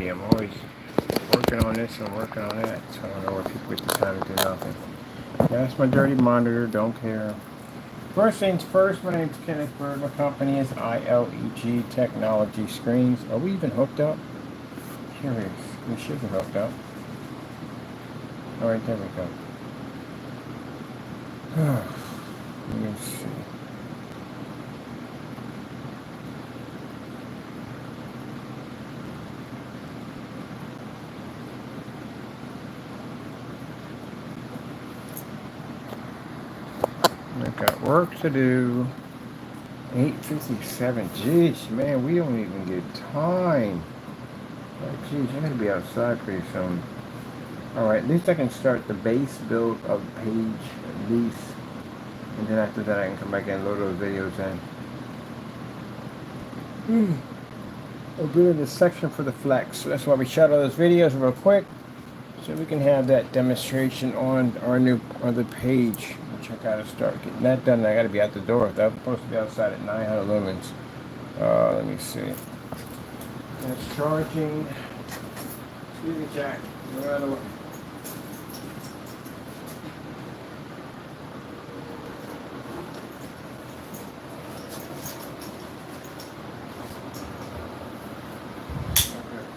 busy. I'm always working on this and working on that, so I don't know where people get the time to do nothing. That's my dirty monitor, don't care. First things first, my name's Kenneth Bird. My company is ILEG Technology Screens. Are we even hooked up? Here it is. We should be hooked up. Alright, there we go. Let me see. I've got work to do. 8:57. Jeez, man, we don't even get time. Oh, geez, I'm gonna be outside pretty soon. Alright, at least I can start the base build of the page, at least. And then after that I can come back and load those videos in. I'll be in the section for the flex. So that's why we shot all those videos real quick. So we can have that demonstration on our new other page. Which I gotta start getting that done. I gotta be out the door. I'm supposed to be outside at 900 lumens. Let me see. That's charging. Excuse me, Jack. Go out of the way.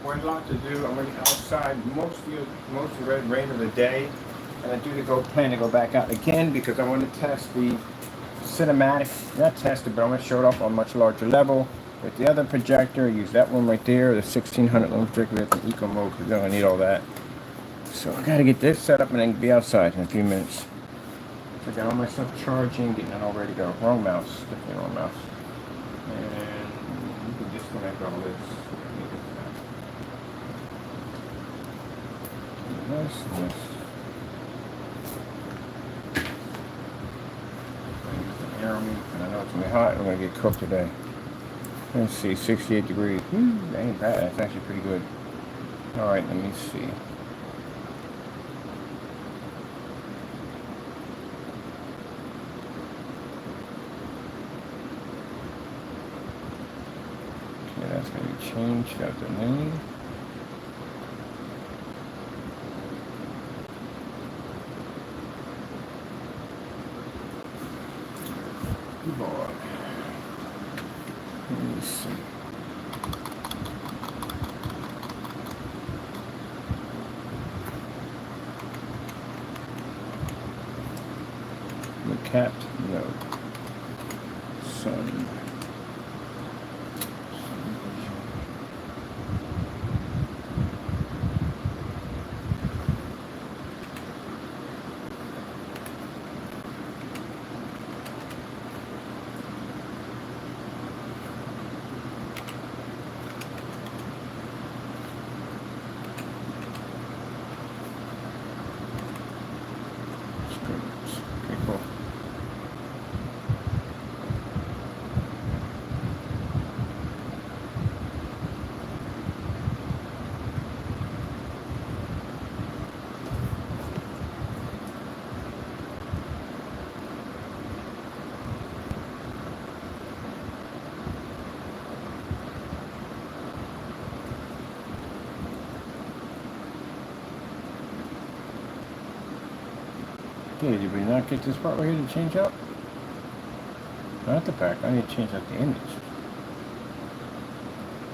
Quite a lot to do. I'm going to be outside most of the red rain of the day. And I do plan to go back out again because I want to test the cinematic, not test it, but I'm going to show it off on a much larger level. With the other projector, I use that one right there, the 1600 lumen projector with the eco mode because I don't need all that. So I got to get this set up and then be outside in a few minutes. So I got all my stuff charging, getting it all ready to go. Wrong mouse, definitely wrong mouse. And you can disconnect all this. This. And I know it's gonna be hot. We're gonna get cooked today. Let's see, 68 degrees. That ain't bad. That's actually pretty good. All right, let me see. Okay, that's gonna be changed out the name. Boy. Let me see. The cat, no. Sun. Okay, did we not get this part right here to change out? Not the back, I need to change out the image.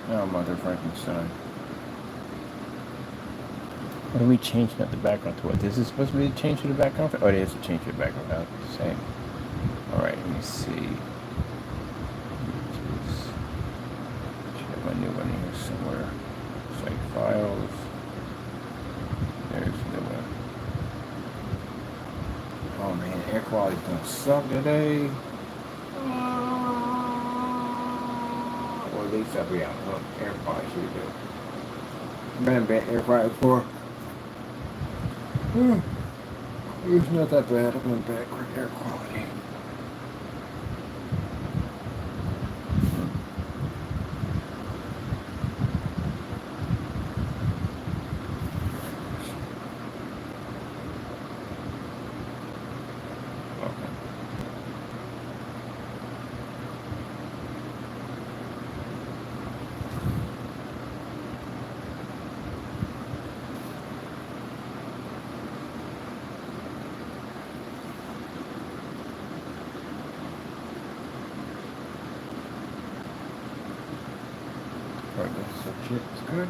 Oh, mother Frankenstein. What are we changing out the background to? What? This is supposed to be a change to the background? Oh, it is a change to the background. Same. Alright, let me see. Should have my new one here somewhere. Site files. There's the new one. Oh man, air quality's gonna suck today. Well, at least I'll be out. Well, air quality should be good. I've been in bad air quality before. It's not that bad. I've been back with air quality. Good.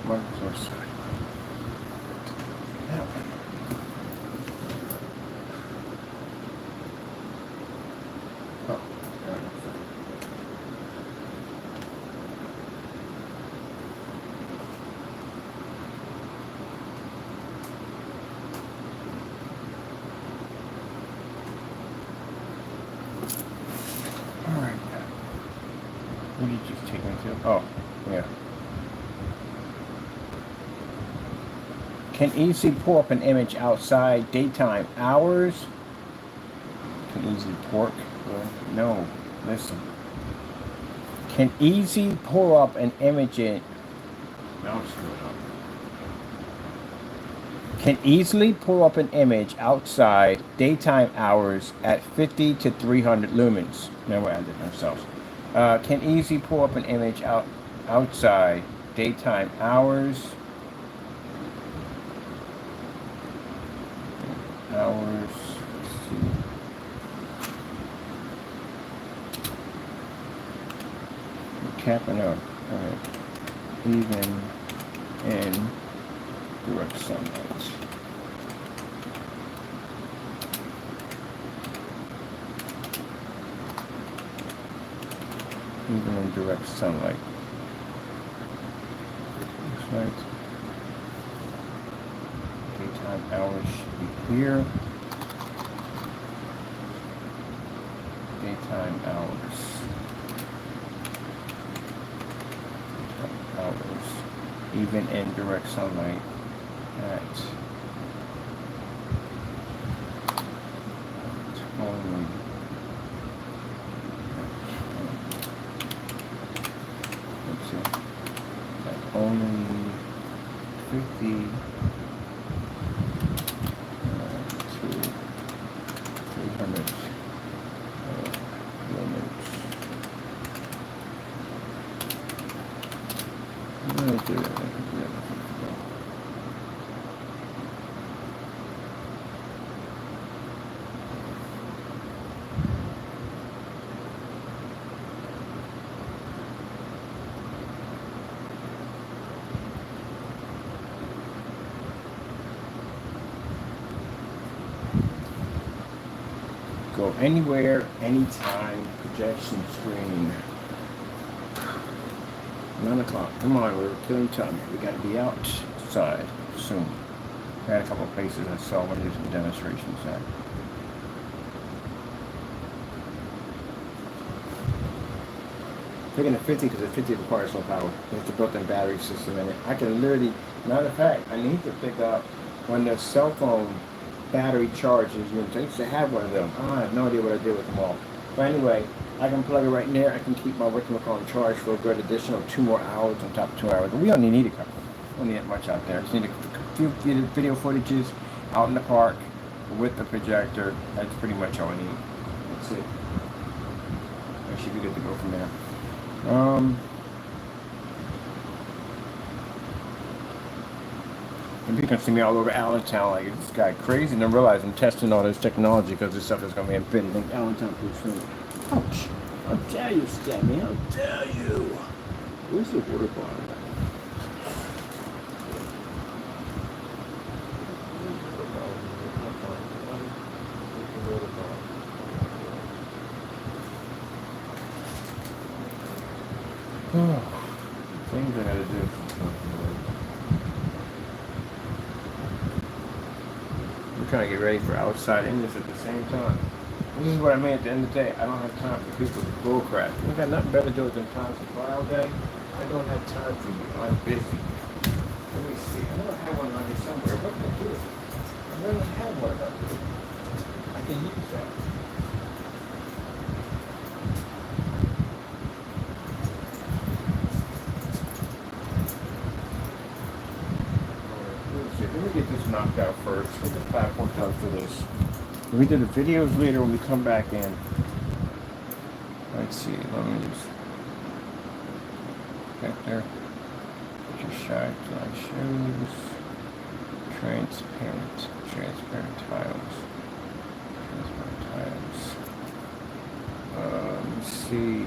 Microsoft side. That one. Oh, there it is. All right. What did you take me to? Oh, yeah. Can easily pull up an image outside daytime hours. Can easily pork. No, listen. Can easily pull up an image in. Now it's screwing up. Can easily pull up an image outside daytime hours at 50 to 300 lumens. Now we're adding ourselves. Can easily pull up an image outside daytime hours. Hours. Let's see. We're capping up. All right. Even in direct sunlight. Even in direct sunlight. Looks like daytime hours should be clear. Daytime hours. Hours. Even in direct sunlight at only only 50 to 300 lumens. Go anywhere, anytime, projection screen. 9 o'clock. Come on, we're killing time. We gotta be outside soon. I had a couple of places I saw when there's some demonstrations at. Picking a 50 because the 50 requires no power. There's a built-in battery system in it. I can literally, matter of fact, I need to pick up when the cell phone battery charges. I used to have one of them. I have no idea what I did with them all. But anyway, I can plug it right in there. I can keep my working phone charged for a good additional 2 more hours on top of 2 hours. But we only need a couple. We don't need that much out there. Just need a few video footages out in the park with the projector. That's pretty much all I need. That's it. I should be good to go from there. And people can see me all over Allentown like this guy crazy, and then realize I'm testing all this technology because this stuff is going to be embedded in Allentown pretty soon. Ouch! How dare you, Stabby? How dare you? Where's the water bottle? Things I gotta do. We're trying to get ready for outside English at the same time. This is what I mean at the end of the day. I don't have time for people to bull crap. We got nothing better to do than time to fly all day. I don't have time for you. I'm busy. Let me see. I know I have one on here somewhere. What can I do? I really have one up there. I can use that. Let me get this knocked out first. Get the platform done for this. We do the videos later when we come back in. Let's see. Let me just get there. Put your shine flag shoes. Transparent tiles. Transparent tiles. Let me see.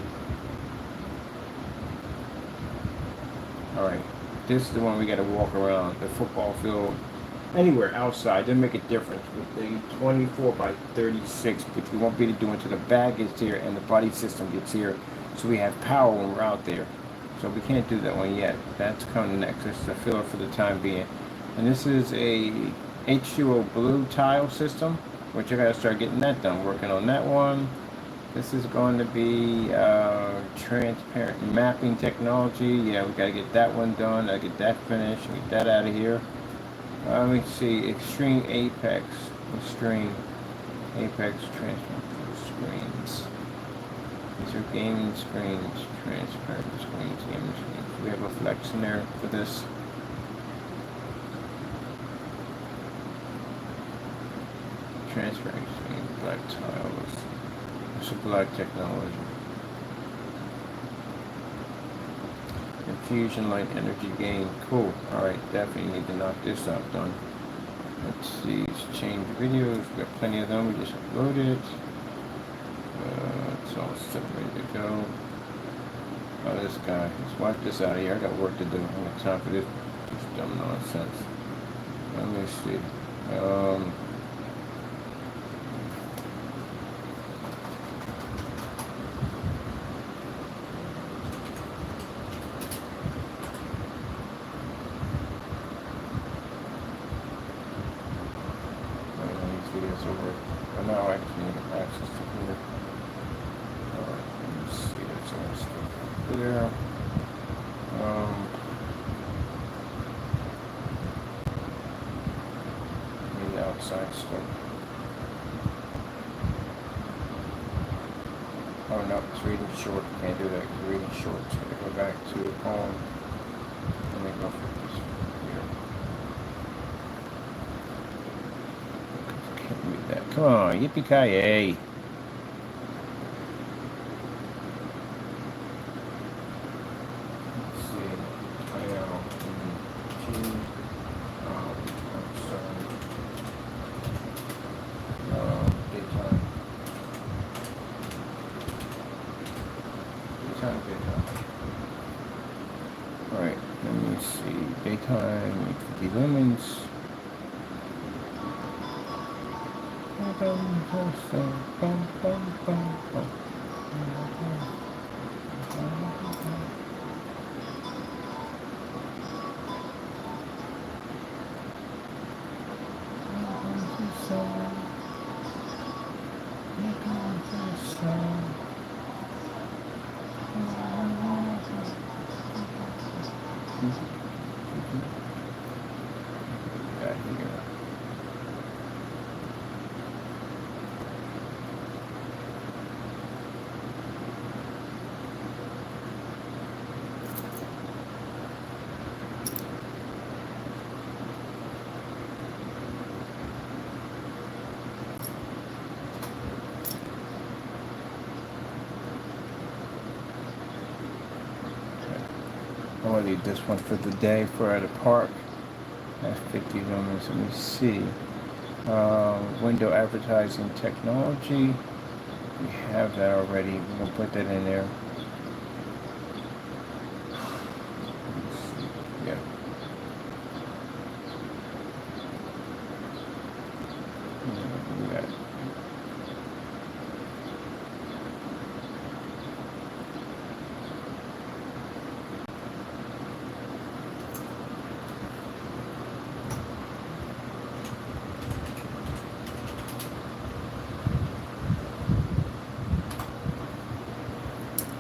All right. This is the one we got to walk around the football field, anywhere outside. Doesn't make a difference with the 24 by 36, which we won't be able to do until the bag gets here and the buddy system gets here, so we have power when we're out there. So we can't do that one yet. That's coming next. This is a filler for the time being. And this is a H2O blue tile system, which I got to start getting that done. Working on that one. This is going to be transparent mapping technology. Yeah, we got to get that one done. I get that finished. Get that out of here. Let me see. Extreme Apex transparent screens. These are gaming screens. Transparent screens. Gaming screens. We have a flex in there for this. Transparent screen. Black tiles. Black technology. Infusion light energy gain. Cool. Alright, definitely need to knock this out done. Let's see. Let's change videos. We got plenty of them. We just uploaded. It's all set, ready to go. Oh, this guy. Let's wipe this out of here. I got work to do. I don't have time for this dumb nonsense. Let me see. Now I can get access to here. Let me see, that's all stuff there. Need outside stuff. Oh no, it's reading short. Can't do that. It's reading short. So I go back to the poem. Let me go for this here. Can't read that. Come on, yippee-ki-yay. Let's see. Daytime. Alright, let me see. Daytime, 50 lemons. I want to leave this one for the day for at a park. That's 50 lumens. Let me see. Window advertising technology. We have that already. We're gonna put that in there. Yeah. We got it.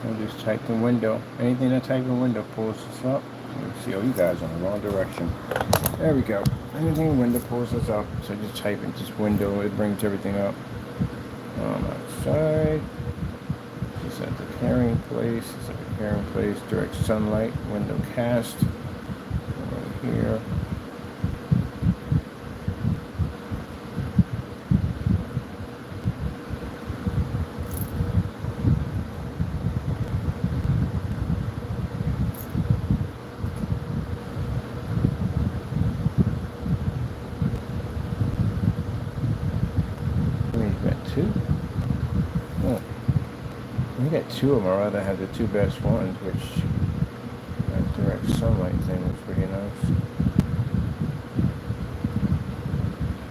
I'll just type in window. Anything that type in window pulls us up. Let me see. Oh, you guys are in the wrong direction. There we go. Anything window pulls us up. So just type in just window. It brings everything up. Outside. This at the carrying place. This at the carrying place. Direct sunlight. Window cast. Right here. We've got two. Oh, we got two of them. I'd rather have the two best ones, which that direct sunlight thing was pretty nice.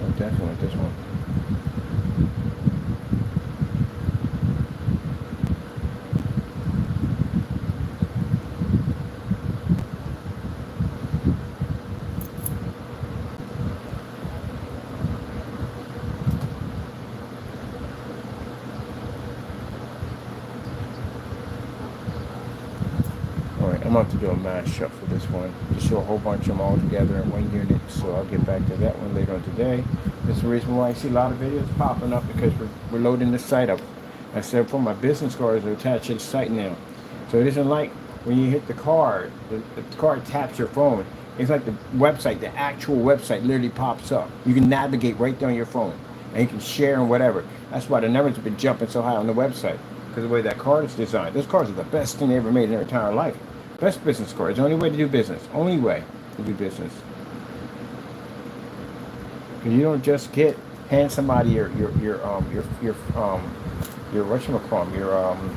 Oh, definitely this one. Alright, I'm about to do a mashup for this one. Just show a whole bunch of them all together in one unit. So I'll get back to that one later on today. This is the reason why I see a lot of videos popping up, because we're loading the site up. I said for my business cards are attached to the site now. So it isn't like when you hit the card, the card taps your phone. It's like the website, the actual website literally pops up. You can navigate right there on your phone. And you can share and whatever. That's why the numbers have been jumping so high on the website. Because of the way that card is designed. Those cards are the best thing they ever made in their entire life. Best business cards. Only way to do business. Only way to do business. Because you don't just hand somebody your whatchamacallit,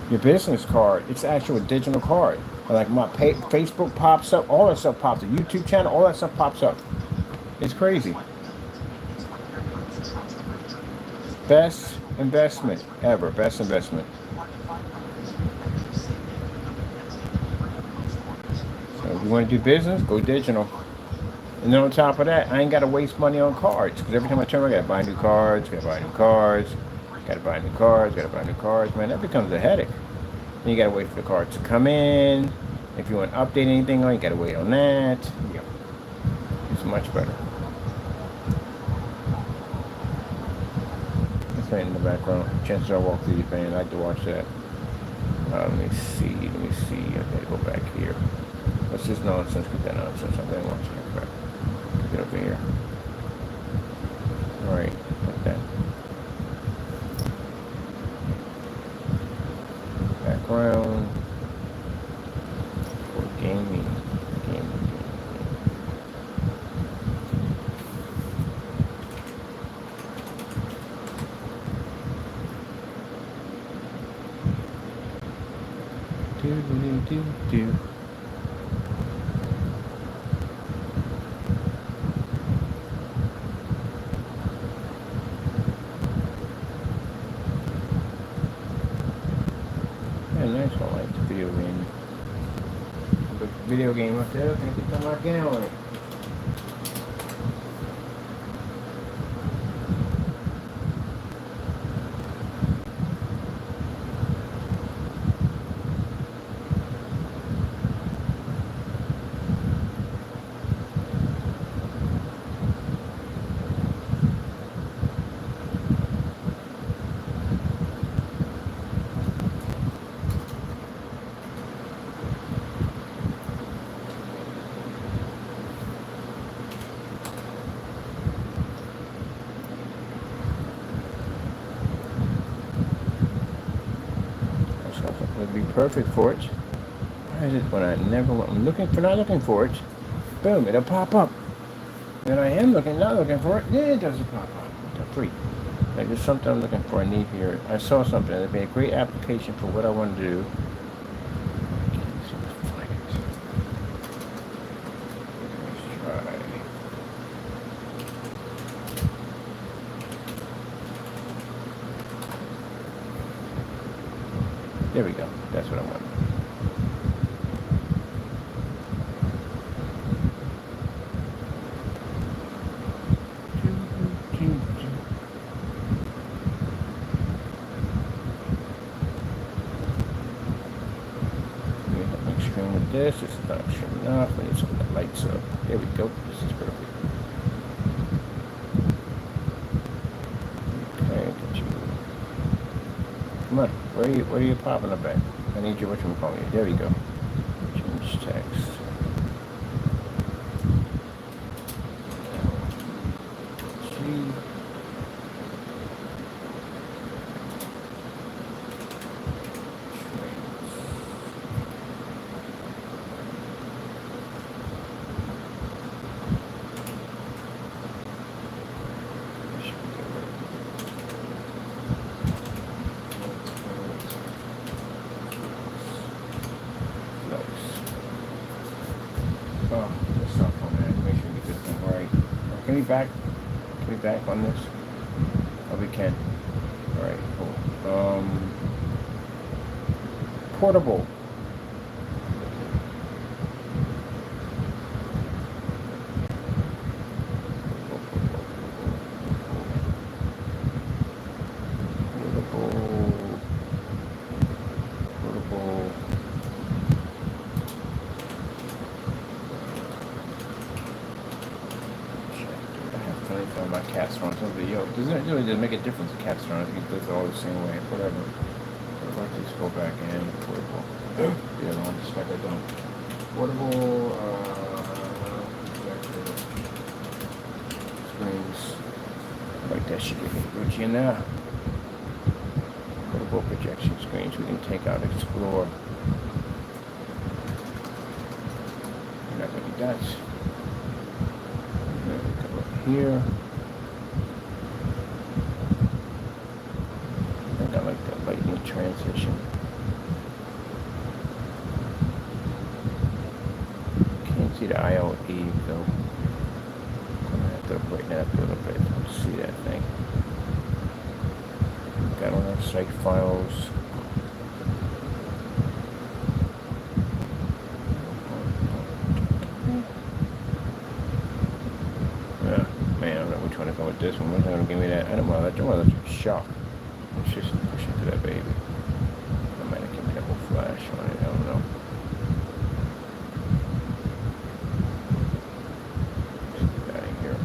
your business card. It's actual digital card. Like my Facebook pops up, all that stuff pops up. YouTube channel, all that stuff pops up. It's crazy. Best investment ever. Best investment. So if you want to do business, go digital. And then on top of that, I ain't got to waste money on cards. Because every time I turn around, I got to buy new cards, got to buy new cards, got to buy new cards, got to buy new cards. Man, that becomes a headache. Then you got to wait for the cards to come in. If you want to update anything on, you got to wait on that. Yeah, it's much better. That's right in the background. Chances are I'll walk through the van. I like to watch that. Let me see. I gotta go back here. What's this nonsense? Get that nonsense. I'm gonna watch that crap. Get over here. Alright, like that. Background. For gaming. Do. Yeah, nice one, like the video game. The video game up there, can I get that locked in on it? Would be perfect for it. Why is it when I never want? I'm not looking for it. Boom, it'll pop up. And I am not looking for it. Yeah, it doesn't pop up. It's free. Like there's something I'm looking for. I need here. I saw something. It'd be a great application for what I want to do. Can't seem to find it. Let's try. There we go. That's what I want. Screen with this. It's not showing enough. I need some the lights up. There we go. This is perfect. Okay, get you. Come on. Where are you popping up at? I need you. What you call me? There we go. Change text. See. Oh, this cell phone man. Make sure we get this thing right. Can we back? Can we back on this? Oh, we can. All right, cool. Portable. My cat's throwing something. Yo, doesn't it really make a difference if cat's throwing? I think it does it all the same way. Whatever. What about this? Go back in. Portable. The other one, just like I don't. Portable. Back to the screens. Like that should give me Gucci in there. Portable projection screens. We can take out Explore. We're not gonna do that. Then we come up here. I like that lightning transition. Can't see the IOE though. I'm gonna have to brighten that up a little bit to see that thing. Got all our site files. Yeah, man, I don't know which one to go with this one. One's gonna give me that. I don't want that. I want that shock. Let's just push into that baby. I might have given me a double flash on it. I don't know. Let's get out of here.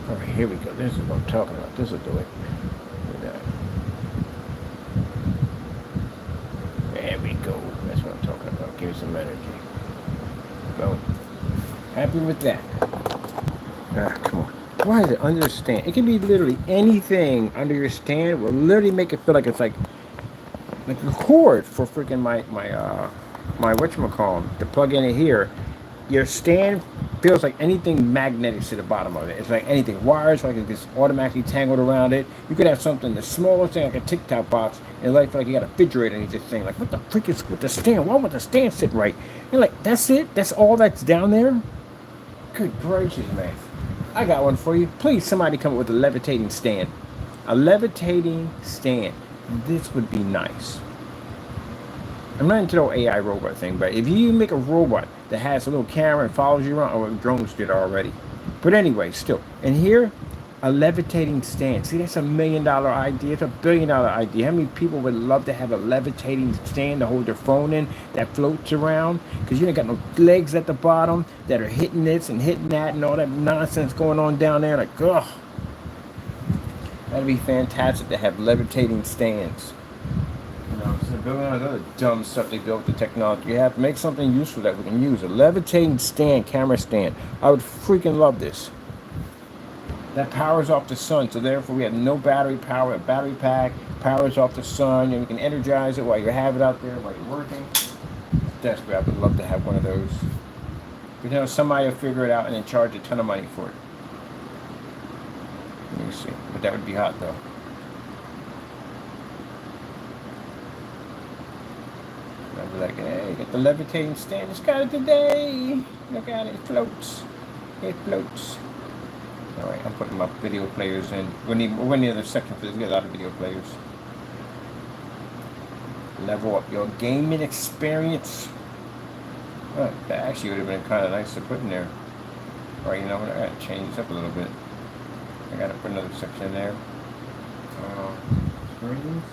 All right, here we go. This is what I'm talking about. This will do it. Look at that. There we go. That's what I'm talking about. Give me some energy. Go. Happy with that. Ah, come on. Why is it under the stand? It can be literally anything under your stand. Will literally make it feel like it's like a cord for freaking my whatchamacallit to plug in it here. Your stand feels like anything magnetic to the bottom of it. It's like anything. Wires like it gets automatically tangled around it. You could have something the smallest thing like a Tic Tac box and like you got a refrigerator underneath this thing. Like what the freak is with the stand? Why would the stand sit right? You're like, that's it? That's all that's down there? Good gracious, man. I got one for you. Please, somebody come up with a levitating stand. A levitating stand. This would be nice. I'm not into the AI robot thing, but if you make a robot that has a little camera and follows you around, or drones did already. But anyway, still. And here, a levitating stand. See, that's $1 million idea. It's $1 billion idea. How many people would love to have a levitating stand to hold their phone in that floats around? Because you ain't got no legs at the bottom that are hitting this and hitting that and all that nonsense going on down there. Like, ugh. That'd be fantastic to have levitating stands. You know, instead of building all that other dumb stuff they built with the technology, you have to make something useful that we can use. A levitating stand, camera stand. I would freaking love this. That powers off the sun, so therefore we have no battery power, a battery pack, powers off the sun, and you can energize it while you have it out there, while you're working. That's great. I would love to have one of those. You know, somebody will figure it out and then charge a ton of money for it. Let me see. But that would be hot, though. I'd be like, hey, get the levitating stand. It's got it today. Look at it. It floats. It floats. All right, I'm putting my video players in. We're in the other section for this. We got a lot of video players. Level up your gaming experience. Oh, that actually would have been kind of nice to put in there. All right, you know what? I gotta change this up a little bit. I gotta put another section in there. Screens.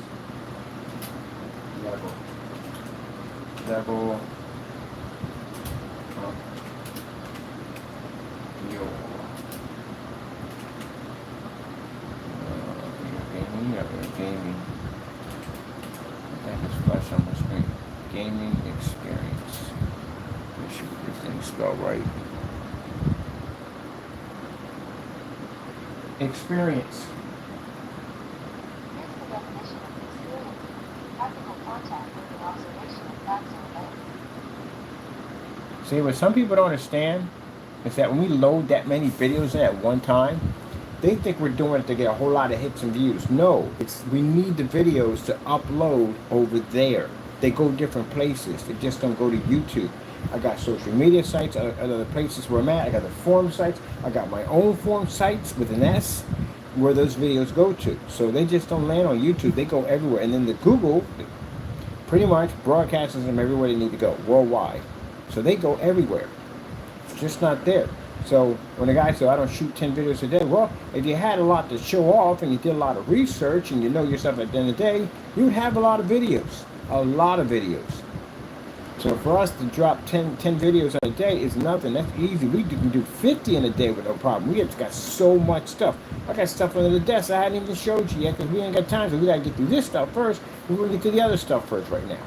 Level. Level. Your gaming. That is flash on the screen. Gaming experience. Make sure everything's spelled right. Experience. Here's the definition of experience. Practical contact with the observation of facts or events. See, what some people don't understand is that when we load that many videos in at one time, they think we're doing it to get a whole lot of hits and views. No, we need the videos to upload over there. They go different places. They just don't go to YouTube. I got social media sites, other places where I'm at. I got the forum sites. I got my own forum sites with an S where those videos go to. So they just don't land on YouTube. They go everywhere. And then the Google pretty much broadcasts them everywhere they need to go, worldwide. So they go everywhere. It's just not there. So when the guy said, I don't shoot 10 videos a day, well, if you had a lot to show off and you did a lot of research and you know yourself at the end of the day, you would have a lot of videos. A lot of videos. So for us to drop 10 videos a day is nothing. That's easy. We can do 50 in a day with no problem. We have got so much stuff. I got stuff under the desk I hadn't even showed you yet because we ain't got time. So we got to get through this stuff first. We're going to get to the other stuff first right now.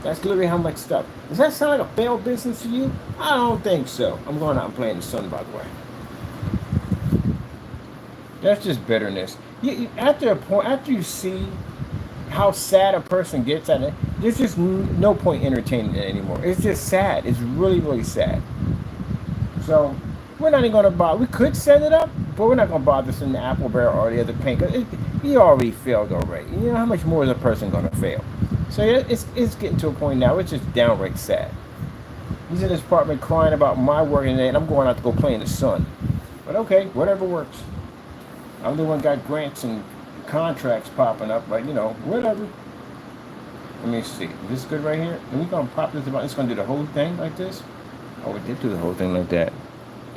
That's literally how much stuff. Does that sound like a failed business to you? I don't think so. I'm going out and playing the sun, by the way. That's just bitterness. After a point, after you see how sad a person gets at it, there's just no point entertaining it anymore. It's just sad. It's really, really sad. So we're not even going to bother. We could set it up, but we're not going to bother sending the Apple Bear or the other paint. He already failed already. You know how much more is a person going to fail? So it's getting to a point now. It's just downright sad. He's in his apartment crying about my work today, and I'm going out to go play in the sun. But okay, whatever works. I'm the one got grants and contracts popping up, but you know, whatever. Let me see. Is this good right here? Are we gonna pop this about? It's gonna do the whole thing like this? Oh, it did do the whole thing like that.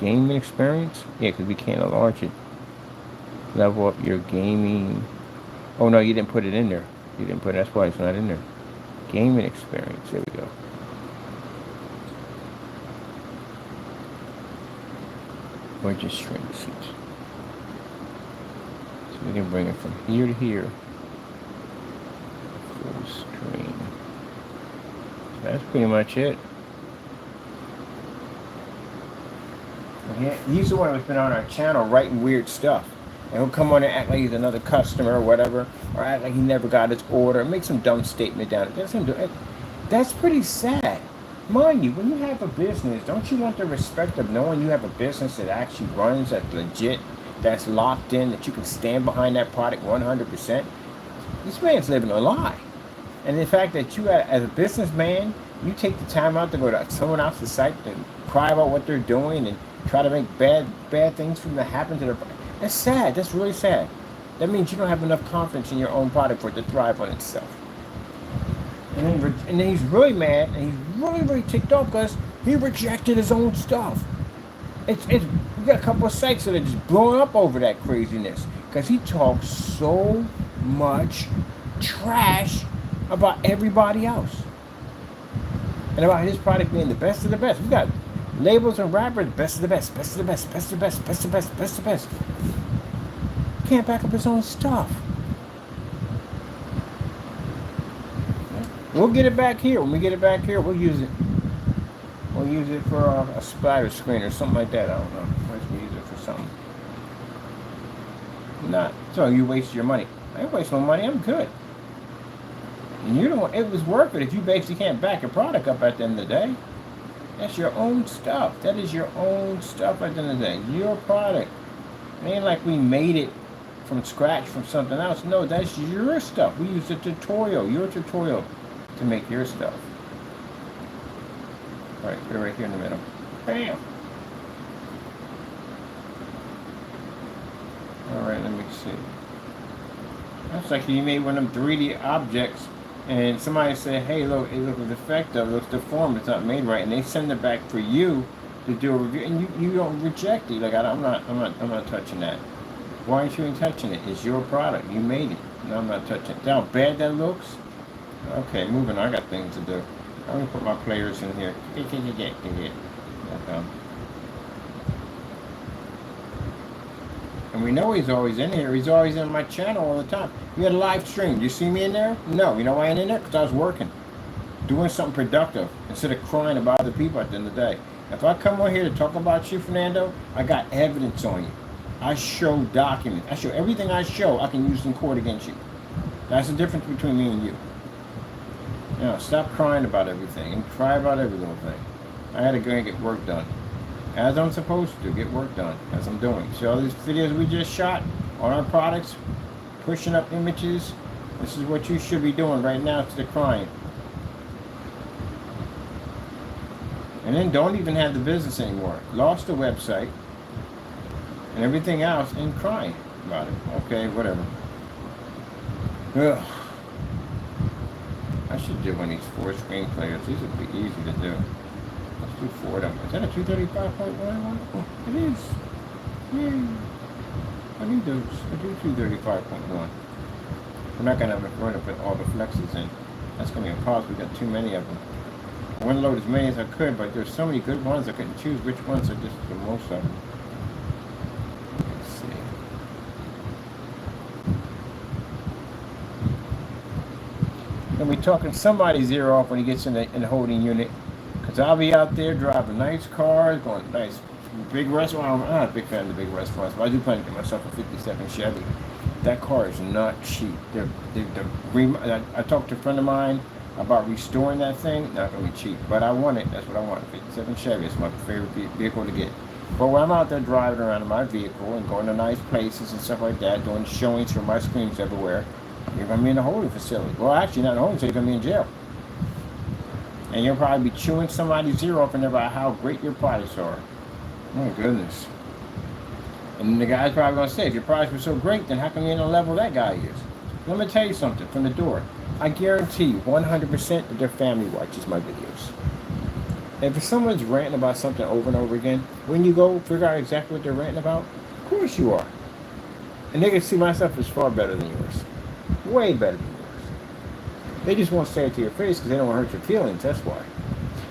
Gaming experience? Yeah, because we can't launch it. Level up your gaming. Oh no, you didn't put it in there. You didn't put it. That's why it's not in there. Gaming experience. There we go. Registering seats. So we can bring it from here to here. Full screen. That's pretty much it. Yeah, he's the one who's been on our channel writing weird stuff. And he'll come on and act like he's another customer or whatever, or act like he never got his order, make some dumb statement down. That's pretty sad. Mind you, when you have a business, don't you want the respect of knowing you have a business that actually runs, that's legit, that's locked in, that you can stand behind that product 100%? This man's living a lie. And the fact that you, as a businessman, you take the time out to go to someone else's site and cry about what they're doing and try to make bad things from that happen to their product. That's sad. That's really sad. That means you don't have enough confidence in your own product for it to thrive on itself. And then he's really mad, and he's really, really ticked off because he rejected his own stuff. We got a couple of sites that are just blowing up over that craziness because he talks so much trash about everybody else and about his product being the best of the best. We got labels and rappers, best of the best, best of the best, best of the best, best of the best, best of the best. Can't back up his own stuff. We'll get it back here. When we get it back here, we'll use it. We'll use it for a splatter screen or something like that. I don't know. We'll use it for something. Not so you waste your money. I ain't wasting no money. I'm good. And you don't. It was worth it if you basically can't back your product up at the end of the day. That's your own stuff. That is your own stuff at the end of the day. Your product. It ain't like we made it from scratch from something else. No, that's your stuff. We used a tutorial, your tutorial, to make your stuff. All right, put it right here in the middle. Bam. All right, let me see. That's like you made one of them 3D objects, and somebody said, "Hey, look, it looks defective, it looks deformed, it's not made right," and they send it back for you to do a review, and you don't reject it. Like I'm not touching that. Why aren't you even touching it? It's your product. You made it. No, I'm not touching it. See how bad that looks? Okay, moving on. I got things to do. I'm gonna put my players in here. Okay. And we know he's always in here. He's always in my channel all the time. You had a live stream. Do you see me in there? No. You know why I ain't in there? Because I was working. Doing something productive instead of crying about other people at the end of the day. If I come on here to talk about you, Fernando, I got evidence on you. I show documents. I show everything I show I can use in court against you. That's the difference between me and you. You know, stop crying about everything and cry about every little thing. I had to go and get work done. As I'm supposed to, get work done, as I'm doing. See all these videos we just shot on our products, pushing up images. This is what you should be doing right now instead of crying. And then don't even have the business anymore. Lost the website and everything else and crying about it. Okay, whatever. Ugh. I should do one of these 4 screen players. These would be easy to do. Let's do 4 of them. Is that a 235.1 one? Oh, it is. Yay. I do those. I do 235.1. We're not going to have enough room to put all the flexes in. That's going to be impossible. We've got too many of them. I want to load as many as I could, but there's so many good ones I couldn't choose which ones are just the most of them. Let's see. And we're talking somebody's ear off when he gets in the holding unit. Because I'll be out there driving nice cars, going nice big restaurant. I'm not a big fan of the big restaurants, but I do plan to get myself a 57 Chevy. That car is not cheap. I talked to a friend of mine about restoring that thing. Not going to be cheap, but I want it. That's what I want. 57 Chevy is my favorite vehicle to get. But when I'm out there driving around in my vehicle and going to nice places and stuff like that, doing showings for my screens everywhere, you're going to be in a holding facility. Well, actually, not in a holding facility. You're going to be in jail. And you'll probably be chewing somebody's ear off and about how great your products are. Oh, goodness. And the guy's probably going to say, if your products were so great, then how come you're in the level that guy is? Let me tell you something from the door. I guarantee you 100% that their family watches my videos. And if someone's ranting about something over and over again, when you go figure out exactly what they're ranting about, of course you are. And they can see my stuff is far better than yours. Way better than yours. They just won't say it to your face because they don't want to hurt your feelings, that's why.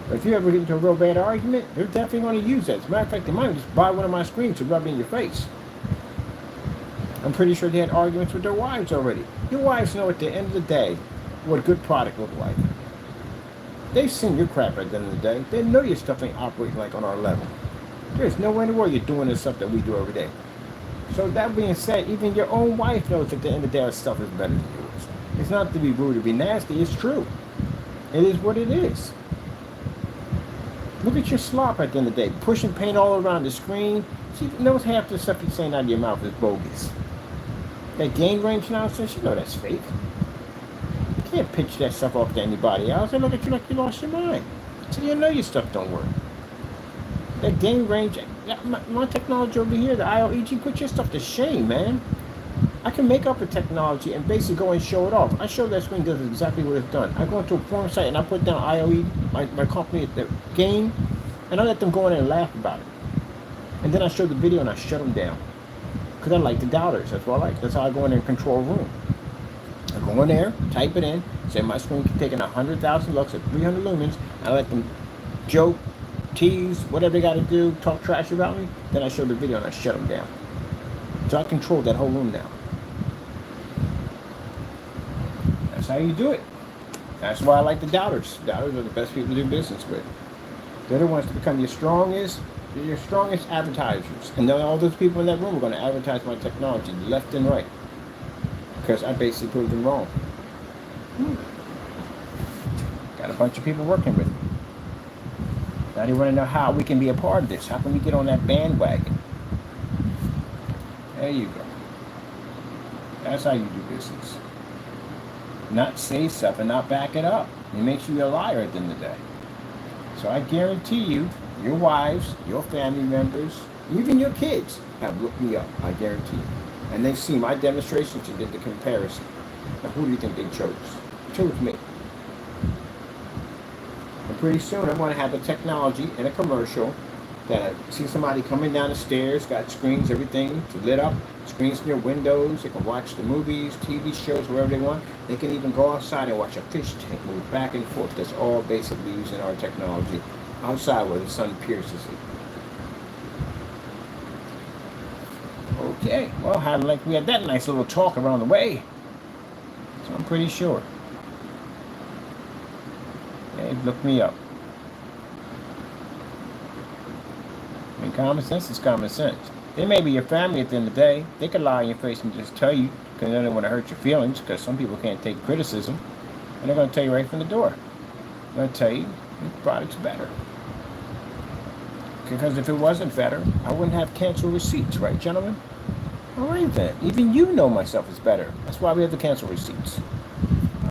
But if you ever get into a real bad argument, they're definitely going to use that. As a matter of fact, they might just buy one of my screens to rub it in your face. I'm pretty sure they had arguments with their wives already. Your wives know at the end of the day what a good product looks like. They've seen your crap at the end of the day. They know your stuff ain't operating like on our level. There's no way in the world you're doing this stuff that we do every day. So that being said, even your own wife knows at the end of the day our stuff is better than yours. It's not to be rude or be nasty, it's true. It is what it is. Look at your slop at the end of the day. Pushing paint all around the screen. She knows half the stuff you're saying out of your mouth is bogus. That gain range nonsense, you know that's fake. You can't pitch that stuff off to anybody else. They look at you like you lost your mind. So you know your stuff don't work. That gain range, my technology over here, the IOEG, put your stuff to shame, man. I can make up a technology and basically go and show it off. I show that screen does exactly what it's done. I go into a porn site and I put down IOE, my company at the game, and I let them go in there and laugh about it. And then I show the video and I shut them down. Because I like the doubters. That's what I like. That's how I go in there and control room. I go in there, type it in, say my screen can take in 100,000 lux at 300 lumens. I let them joke, tease, whatever they got to do, talk trash about me. Then I show the video and I shut them down. So I control that whole room now. That's how you do it. That's why I like the doubters. Doubters are the best people to do business with. They're the ones to become your strongest advertisers. And then all those people in that room are going to advertise my technology left and right. because I basically proved them wrong. Got a bunch of people working with me. Now they want to know how we can be a part of this. How can we get on that bandwagon? There you go. That's how you do business. Not say stuff and not back it up. It makes you a liar at the end of the day. So I guarantee you, your wives, your family members, even your kids have looked me up. I guarantee you. And they've seen my demonstrations and did the comparison. Now who do you think they chose? They chose me. And pretty soon I'm going to have a technology and a commercial that I see somebody coming down the stairs, got screens, everything lit up, screens in their windows. They can watch the movies, TV shows, wherever they want. They can even go outside and watch a fish tank move back and forth. That's all basically using our technology outside where the sun pierces it. Okay, well, we had that nice little talk around the way. So I'm pretty sure. Okay, look me up. I mean, common sense is common sense. They may be your family at the end of the day. They could lie in your face and just tell you because they don't want to hurt your feelings, because some people can't take criticism. And they're going to tell you right from the door. They're going to tell you your product's better. Because if it wasn't better, I wouldn't have cancel receipts, right, gentlemen? All right, then. Even you know my stuff is better. That's why we have the cancel receipts.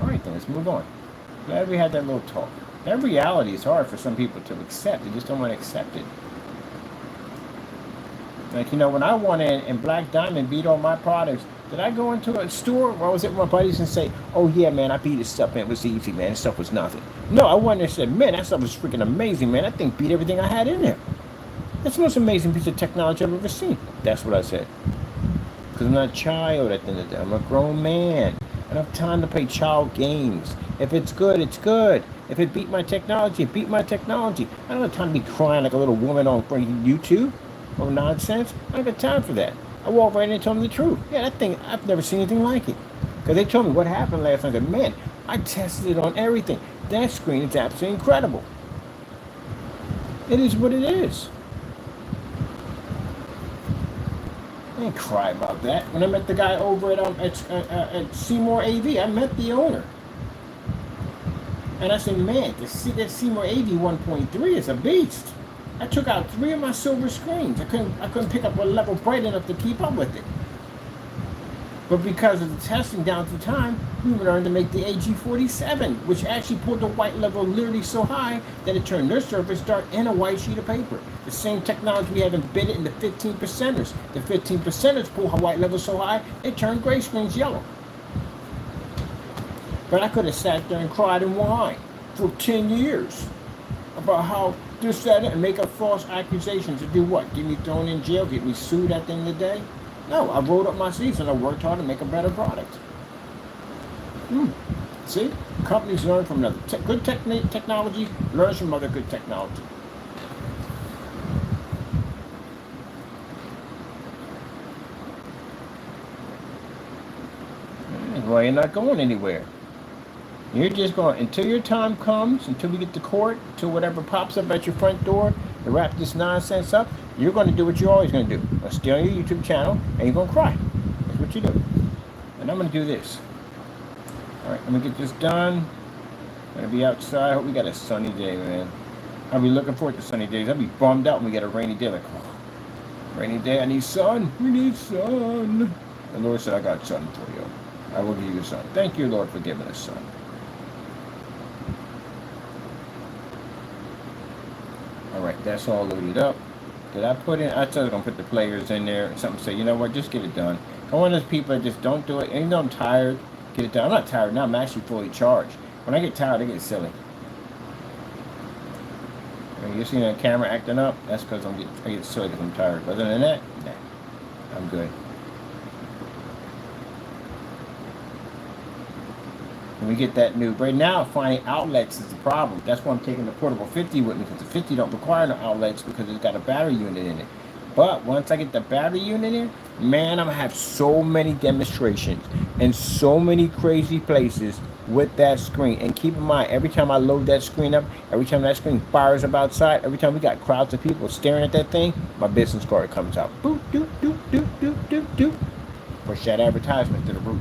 All right, then. Let's move on. Glad we had that little talk. That reality is hard for some people to accept. They just don't want to accept it. Like, when I went in and Black Diamond beat all my products, did I go into a store, or was it my buddies and say, oh yeah, man, I beat this stuff, man, it was easy, man, this stuff was nothing. No, I went there and said, man, that stuff was freaking amazing, man, that thing beat everything I had in there. That's the most amazing piece of technology I've ever seen. That's what I said. Because I'm not a child at the end of the day, I'm a grown man. I don't have time to play child games. If it's good, it's good. If it beat my technology, it beat my technology. I don't have time to be crying like a little woman on YouTube. Oh, nonsense. I don't got time for that. I walked right in and told them the truth. Yeah, that thing, I've never seen anything like it. Because they told me what happened last night. I said, man, I tested it on everything. That screen is absolutely incredible. It is what it is. I didn't cry about that. When I met the guy over at Seymour AV, I met the owner. And I said, man, that Seymour AV 1.3 is a beast. I took out 3 of my silver screens. I couldn't pick up a level bright enough to keep up with it. But because of the testing down through time, we learned to make the AG47, which actually pulled the white level literally so high that it turned their surface dark and a white sheet of paper. The same technology we have embedded in the 15%ers. The 15%ers pull white level so high, it turned gray screens yellow. But I could have sat there and cried and whined for 10 years about how this, that, and make up false accusations to do what? Get me thrown in jail? Get me sued at the end of the day? No, I rolled up my sleeves and I worked hard to make a better product. See? Companies learn from another. Good technology learns from other good technology. Well, you're not going anywhere. You're just going, until your time comes, until we get to court, until whatever pops up at your front door to wrap this nonsense up, you're going to do what you're always going to do. I'll stay on your YouTube channel, and you're going to cry. That's what you do. And I'm going to do this. All right, let me get this done. I'm going to be outside. I hope we got a sunny day, man. I'll be looking forward to sunny days. I'll be bummed out when we get a rainy day. Like, oh, rainy day, I need sun. We need sun. The Lord said, I got sun for you. I will give you sun. Thank you, Lord, for giving us sun. All right, that's all loaded up. Did I put in? I said I was gonna put the players in there. Something say, you know what? Just get it done. I'm one of those people that just don't do it. Even though I'm tired, get it done. I'm not tired now. I'm actually fully charged. When I get tired, I get silly. When you see that camera acting up, that's because I get silly because I'm tired. Other than that, nah, I'm good. And we get that new. Right now, finding outlets is the problem. That's why I'm taking the portable 50 with me, because the 50 don't require no outlets because it's got a battery unit in it. But once I get the battery unit in, man, I'm going to have so many demonstrations and so many crazy places with that screen. And keep in mind, every time I load that screen up, every time that screen fires up outside, every time we got crowds of people staring at that thing, my business card comes out. Boop, doop, doop, doop, doop, doop, doop. Push that advertisement to the roof.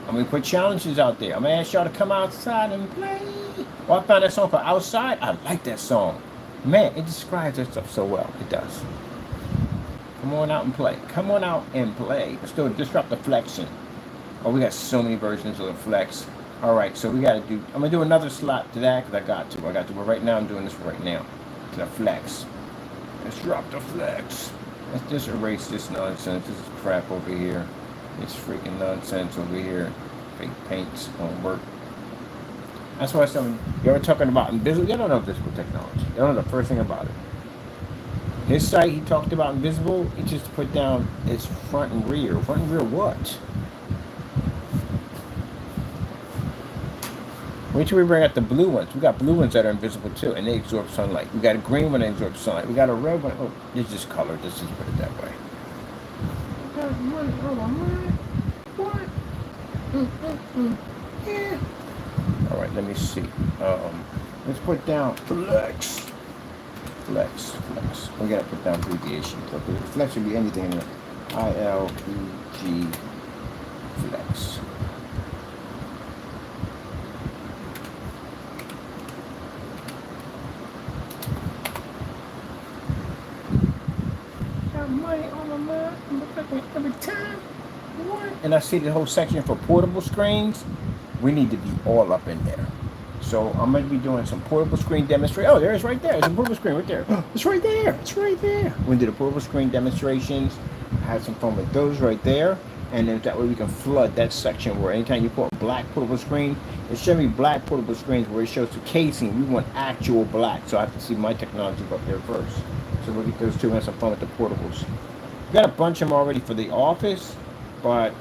I'm gonna put challenges out there. I'm gonna ask y'all to come outside and play. Oh, I found that song for outside. I like that song. Man, it describes that stuff so well. It does. Come on out and play. Come on out and play. Let's do a disrupt the flexion. Oh, we got so many versions of the flex. All right, so we got to do. I'm gonna do another slot to that because I got to. But right now I'm doing this right now. To the flex. Disrupt the flex. Let's just erase this nonsense. This is crap over here. It's freaking nonsense over here. Fake paints don't work. That's why you ever talking about invisible. You don't know visible technology. You don't know the first thing about it. His site, he talked about invisible. He just put down its front and rear. Front and rear what? Wait till we bring out the blue ones. We got blue ones that are invisible too, and they absorb sunlight. We got a green one that absorbs sunlight. We got a red one. Oh, it's just colored. Let's just put it that way. What? Yeah. All right, let me see. Let's put down flex. Flex. We gotta put down abbreviation. Flex would be anything in there. ILEG flex. Got money on my mind every time. What? And I see the whole section for portable screens. We need to be all up in there. So I'm going to be doing some portable screen demonstration. Oh, there it's right there. There's a portable screen right there. It's right there. It's right there. We did the portable screen demonstrations. Had some fun with those right there. And then that way we can flood that section where anytime you put a black portable screen, it should be black portable screens where it shows the casing. We want actual black. So I have to see my technology up there first. So we'll get those two and have some fun with the portables. We got a bunch of them already for the office, but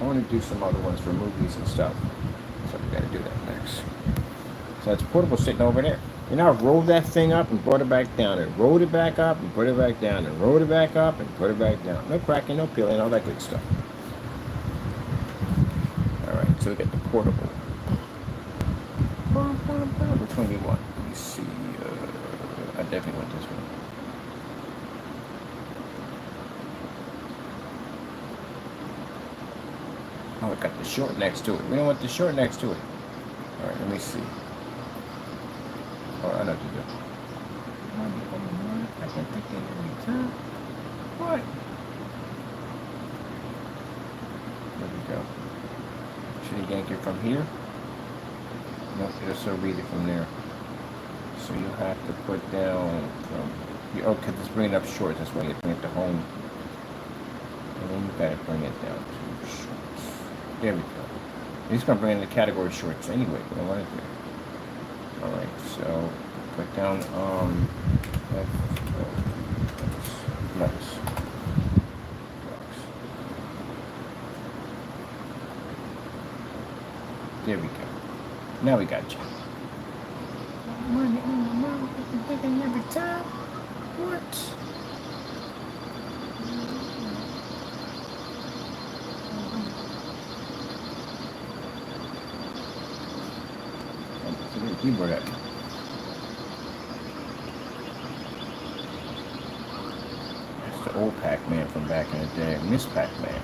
I want to do some other ones for movies and stuff. So we got to do that next. So that's portable sitting over there. And I rolled that thing up and brought it back down and rolled it back up and put it back down and rolled it back up and put it back down. No cracking, no peeling, all that good stuff. Alright, so we got the portable. Which one do you want? Let me see. I definitely want this one. Oh, it got the short next to it. We don't want the short next to it. Alright, let me see. Oh, I know what to do. I can think of every time. What? There we go. Should he yank it from here? No, it'll still read it from there. So you'll have to put down from... Oh, because it's bringing up shorts. That's why you bring it to home. And then you gotta bring it down to shorts. There we go. He's gonna bring in the category shorts anyway. We don't want it there. Alright, so put down flex. There we go. Now we got you. Money on my mouth, I'm thinking every time. What? Keyboard at. That's the old Pac-Man from back in the day. Miss Pac-Man.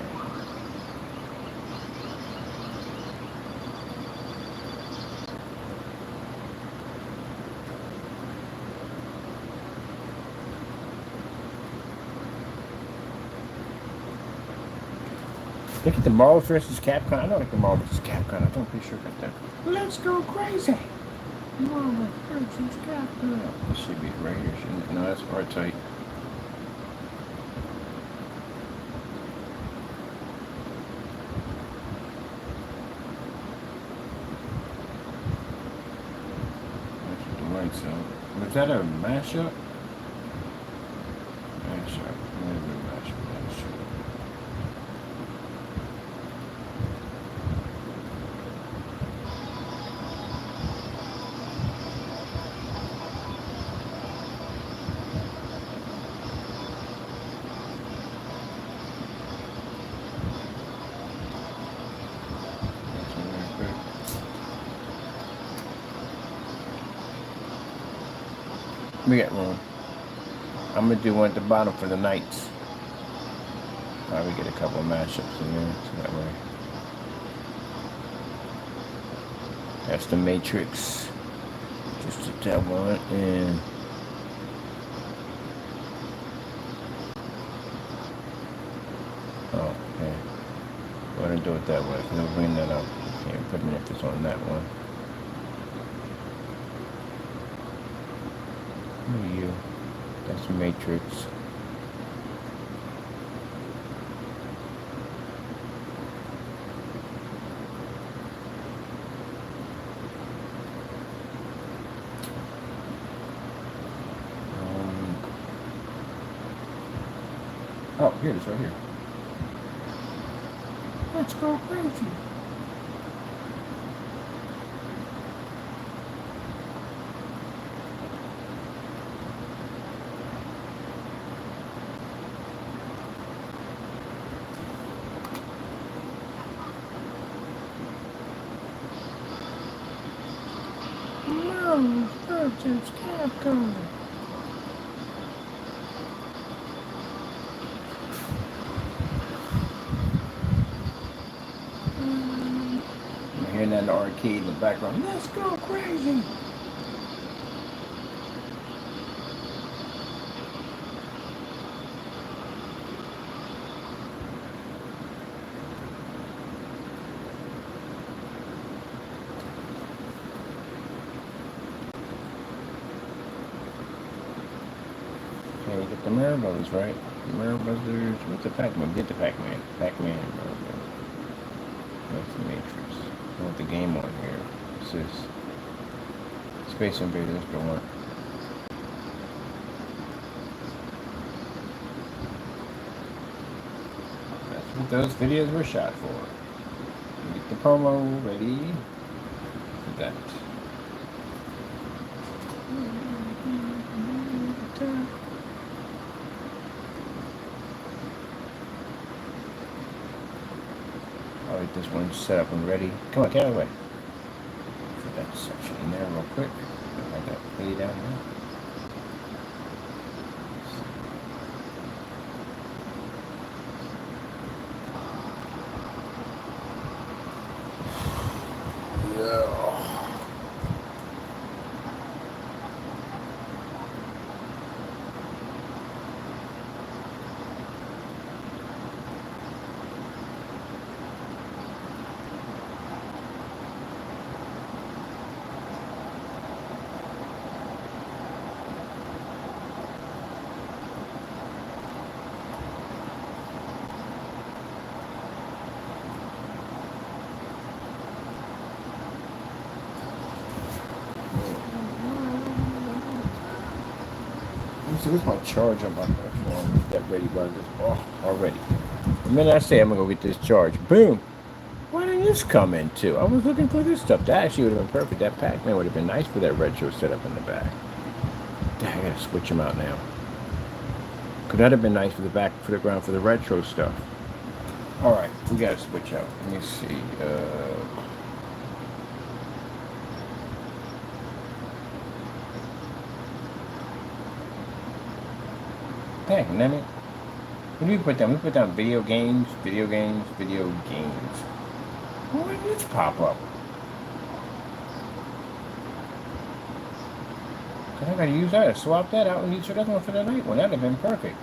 Look at the Marvel vs. Capcom. I don't like the Marvel vs. Capcom. I don't pretty sure about that. Let's go crazy. Marvel vs. Capcom. This should be right here, shouldn't it? No, that's R-Type. That's what the lights out. Was that a mashup? Mashup. Maybe a mashup. We got room. I'm gonna do one at the bottom for the Knights. Probably get a couple of mashups in there, so that way. That's the Matrix. Just hit that one and oh, okay. Go ahead and do it that way. So they'll bring that up. Can't put nippers on that one. Who are you? That's the Matrix. Oh, here it is, right here. Let's go crazy. No, Virgin's Capcom. I'm hearing that in the arcade in the background. Let's go crazy. Okay, get the Mirror Brothers, right? The Mirror Brothers. What's the Pac-Man? Get the Pac-Man. Pac-Man. That's the Matrix. I want the game on here. This is Space Invaders. Go on. That's what those videos were shot for. Get the promo ready for that. Alright, this one's set up and ready. Come on, get out of the way. Put that section in there real quick. I got play down there. So this is my charge on my phone. Get ready, brother. Oh, already. The minute I say I'm gonna go get this charge, boom. Why didn't this come in too? I was looking for this stuff. That actually would have been perfect. That Pac-Man would have been nice for that retro setup in the back. Dang, I gotta switch them out now. Could that have been nice for the back, for the ground, for the retro stuff? All right, we gotta switch out. Let me see. Dang, damn it. What do we put down? We put down video games, video games, video games. Why did this pop up? I gotta use that. Swap that out and use another one for the night one. That'd have been perfect.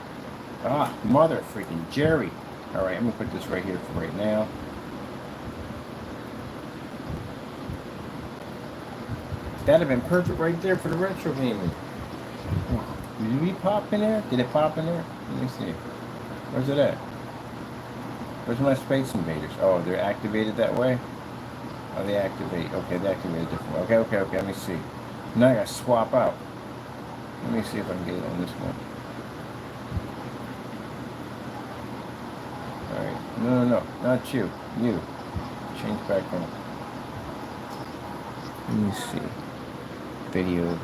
Ah, mother freaking Jerry. Alright, I'm gonna put this right here for right now. That'd have been perfect right there for the retro gaming. Did we pop in there? Did it pop in there? Let me see. Where's it at? Where's my Space Invaders? Oh, they're activated that way? Oh, they activate. Okay, they activated different. Okay. Let me see. Now I gotta swap out. Let me see if I can get it on this one. Alright. No. Not you. You. Change back on. Let me see. Videos.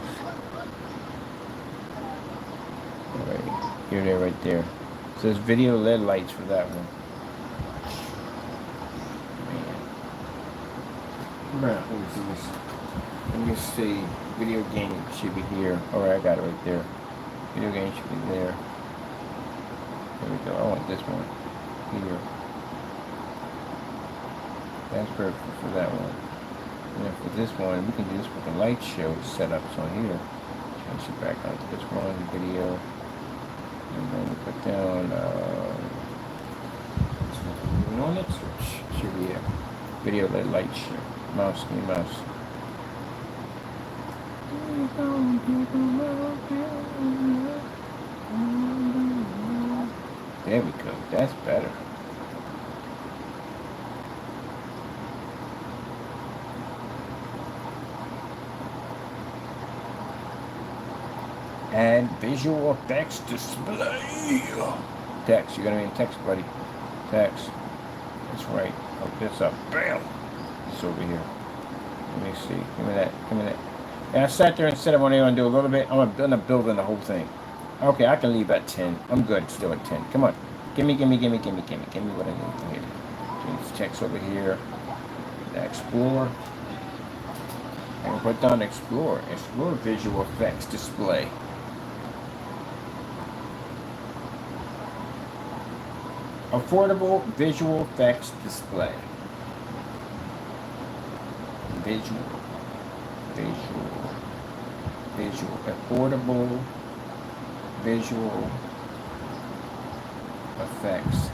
Alright. Here they are right there. It says video LED lights for that one. Man. Let me see. Video game should be here. Alright, I got it right there. Video game should be there. There we go. I want this one. Here. That's perfect for that one. And for this one, we can do this with the light show setups on here. Change it back onto this one video. And then we put down, on it, should be a video that light show. Mouse, give me mouse. There we go. That's better. And visual effects display. Text. You're gonna be in text, buddy. Text. That's right. Hook this up. Bam. It's over here. Let me see. Give me that. Give me that. And I sat there and said I want to do a little bit. I'm gonna build the whole thing. Okay, I can leave at 10. I'm good. Still at 10. Come on. Give me what I need here. Change text over here. Explore. And put down explore. Explore visual effects display. Affordable visual effects display. Visual. Affordable visual effects.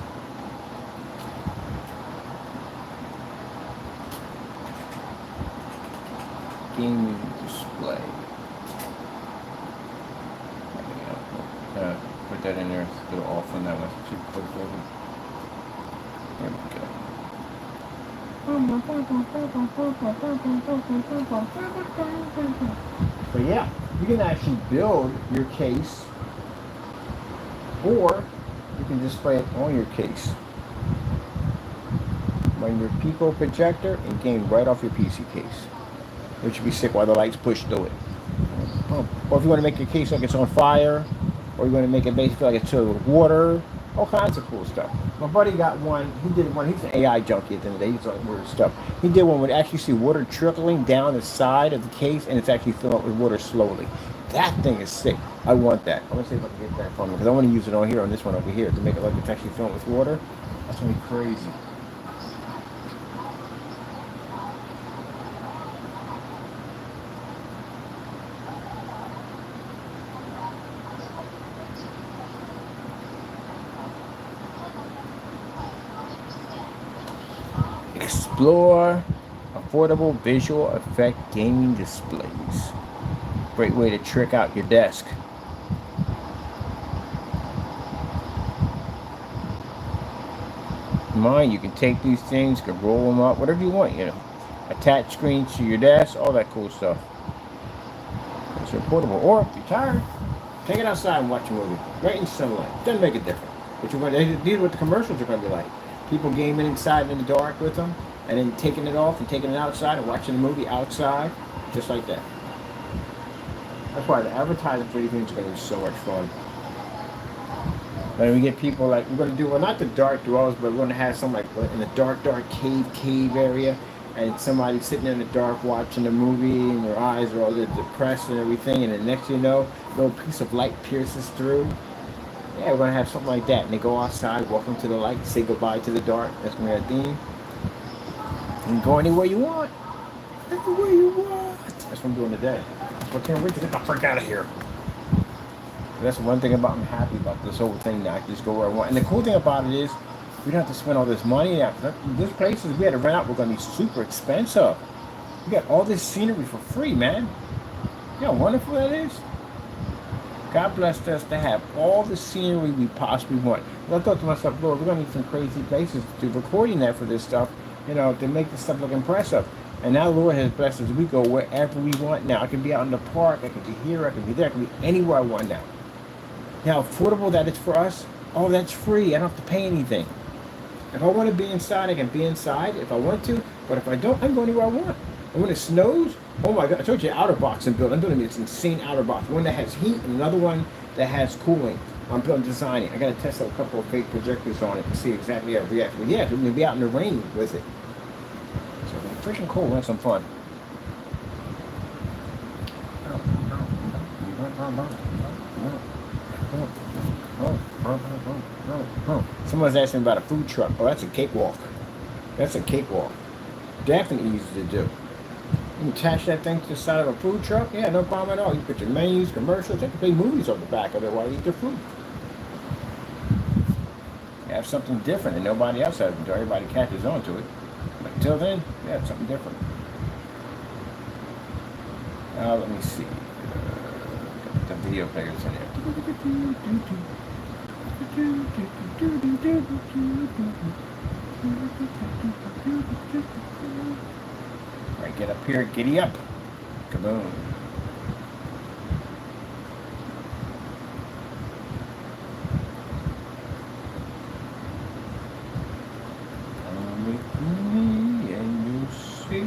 Gaming display. Put that in there. It's a little off on that one. There we go. But yeah, you can actually build your case, or you can display it on your case. Run your Pico projector and game right off your PC case, which would be sick while the lights push through it. Or if you want to make your case like it's on fire, or you want to make it basically like it's filled with water, all kinds of cool stuff. My buddy got one. He did one. He's an AI junkie at the end of the day. He's like weird stuff. He did one where you actually see water trickling down the side of the case, and it's actually filling up with water slowly. That thing is sick. I want that. I want to see if I can get that from him because I want to use it on here, on this one over here, to make it like it's actually filling with water. That's gonna be crazy. Explore affordable visual effect gaming displays. Great way to trick out your desk. Mine, you can take these things, you can roll them up, whatever you want, Attach screens to your desk, all that cool stuff. It's portable. Or if you're tired, take it outside and watch a movie. Right in sunlight. Doesn't make a difference. But these are what the commercials are going to be like. People gaming inside in the dark with them, and then taking it off and taking it outside and watching the movie outside, just like that. That's why the advertising for these things is going to be so much fun. And we get people like, we're going to do, well, not the dark dwellers, but we're going to have some like in the dark cave area, and somebody sitting in the dark watching the movie, and their eyes are all depressed and everything, and the next thing you know, a little piece of light pierces through. Yeah, we're going to have something like that. And they go outside, welcome to the light, say goodbye to the dark. That's going to be our theme. And go anywhere you want. Anywhere you want. That's what I'm doing today. I can't wait to get the frick out of here. That's one thing about I'm happy about this whole thing now. I can just go where I want. And the cool thing about it is, we don't have to spend all this money now. This places we had to rent out were going to be super expensive. We got all this scenery for free, man. You know how wonderful that is? God blessed us to have all the scenery we possibly want. And I thought to myself, Lord, we're going to need some crazy places to do recording that for this stuff, to make this stuff look impressive. And now the Lord has blessed us. We go wherever we want now. I can be out in the park. I can be here. I can be there. I can be anywhere I want now. Now, affordable that it's for us, oh, that's free. I don't have to pay anything. If I want to be inside, I can be inside if I want to. But if I don't, I can go anywhere I want. And when it snows, oh my God, I told you outer box I'm building. I'm building this insane outer box. One that has heat and another one that has cooling. I'm designing. I got to test out a couple of fake projectors on it to see exactly how it reacts. But yeah, we're going to be out in the rain with it. So it's freaking cool. We'll have some fun. Someone's asking about a food truck. Oh, that's a cakewalk. That's a cakewalk. Definitely easy to do. You can attach that thing to the side of a food truck. Yeah, no problem at all. You put your menus, commercials. They can play movies on the back of it while you eat your food. You have something different that nobody else has until everybody catches on to it. But until then, you have something different. Let me see. Got the video players in here. All right, get up here, giddy up. Kaboom. Come with me and you'll see.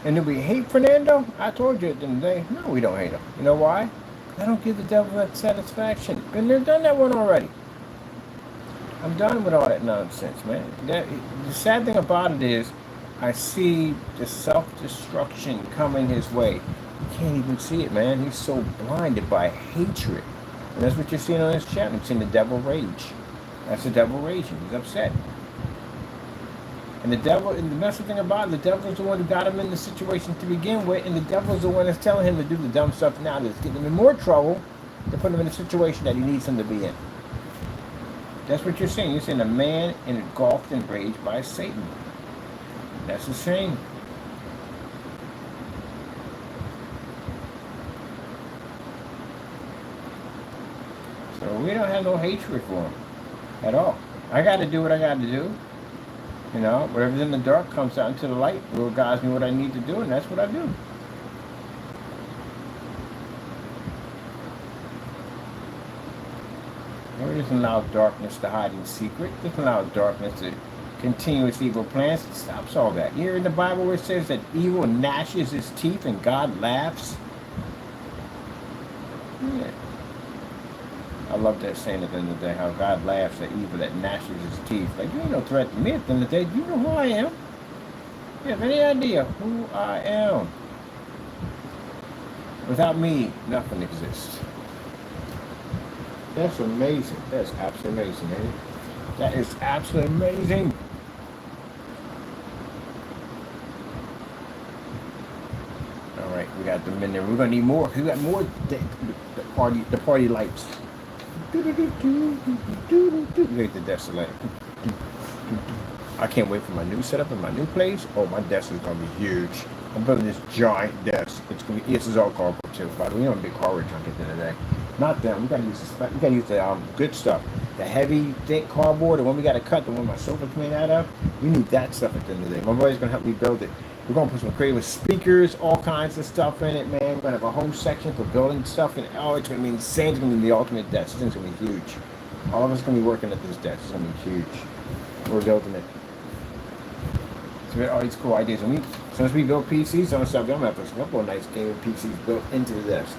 And do we hate Fernando? I told you the other day. No, we don't hate him. You know why? I don't give the devil that satisfaction. Been there, done that one already. I'm done with all that nonsense, man. The sad thing about it is, I see the self-destruction coming his way. You can't even see it, man. He's so blinded by hatred. And that's what you're seeing on this chat. I'm seeing the devil rage. That's the devil raging. He's upset. And the devil, and the messy thing about it, the devil's the one who got him in the situation to begin with, and the devil's the one that's telling him to do the dumb stuff now that's getting him in more trouble to put him in a situation that he needs him to be in. That's what you're seeing. You're seeing a man engulfed in rage by Satan. That's a shame. So we don't have no hatred for him at all. I got to do what I got to do. You know, whatever's in the dark comes out into the light. It will guide me what I need to do, and that's what I do. Lord doesn't allow darkness to hide in secret. Doesn't allow darkness to continue its evil plans. It stops all that. You hear in the Bible where it says that evil gnashes his teeth and God laughs? Yeah. I love that saying at the end of the day, how God laughs at evil that gnashes his teeth. Like, you ain't no threat to me at the end of the day. Do you know who I am? You have any idea who I am? Without me, nothing exists. That's amazing. That's absolutely amazing, man. That is absolutely amazing. All right, we got them in there. We're gonna need more. We got more. The party lights. Look at the desolate. I can't wait for my new setup in my new place. Oh, my desk is gonna be huge. I'm building this giant desk. It's gonna be. This is all cardboard too. By the way, we don't have a big hardware chunk at the end of the day. Not them. We gotta use the. We gotta use the good stuff. The heavy, thick cardboard. The one we gotta cut. The one my sofa's made out of. We need that stuff at the end of the day. My boy's gonna help me build it. We're gonna put some creative speakers, all kinds of stuff in it, man. We're gonna have a home section for building stuff, and oh, it's gonna be insane. It's gonna be the ultimate desk. This thing's gonna be huge. All of us gonna be working at this desk. It's gonna be huge. We're building it. So we had all these cool ideas. And as soon as we build PCs, I'm gonna have a couple of nice gaming PCs built into the desk.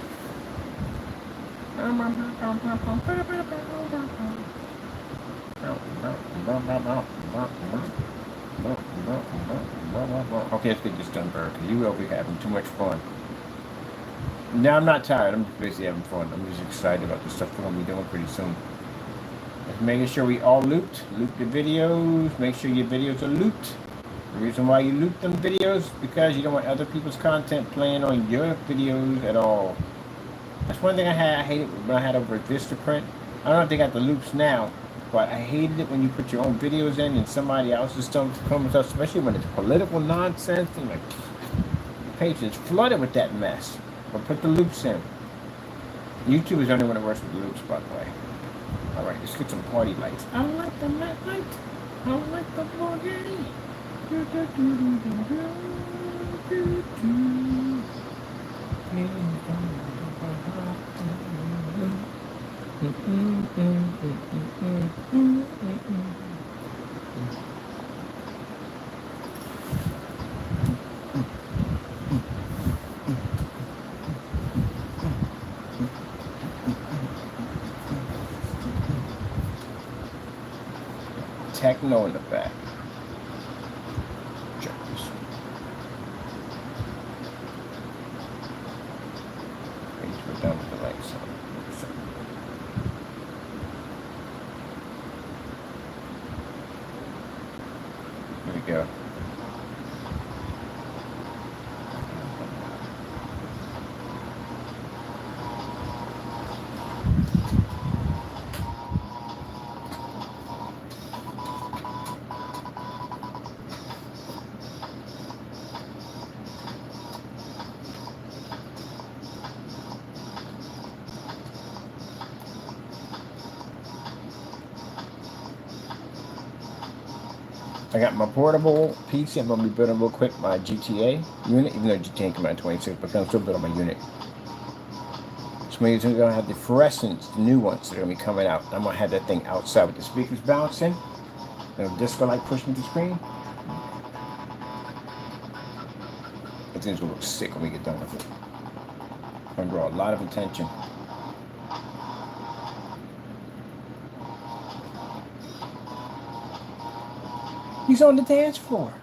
Okay, let's get this done, Burr, because you will be having too much fun. No, I'm not tired. I'm just basically having fun. I'm just excited about the stuff we're going to be doing pretty soon. Just making sure we all loop the videos. Make sure your videos are looped. The reason why you loop them videos is because you don't want other people's content playing on your videos at all. That's one thing I hated when I had over at Vistaprint. I don't know if they got the loops now, but I hated it when you put your own videos in and somebody else's stuff comes up, especially when it's political nonsense. And like, the page is flooded with that mess. But put the loops in. YouTube is the only one that works with the loops, by the way. All right, let's get some party lights. I like the light. I like the party. Techno in the back. Check this. Go down to the light. So here we go. I got my portable PC. I'm going to be building real quick my GTA unit, even though GTA came out in 26, but I'm still building my unit. So we're going to have the fluorescents, the new ones that are going to be coming out. I'm going to have that thing outside with the speakers bouncing, and a disco light pushing the screen. I think it's going to look sick when we get done with it. It's going to draw a lot of attention. He's on the dance floor.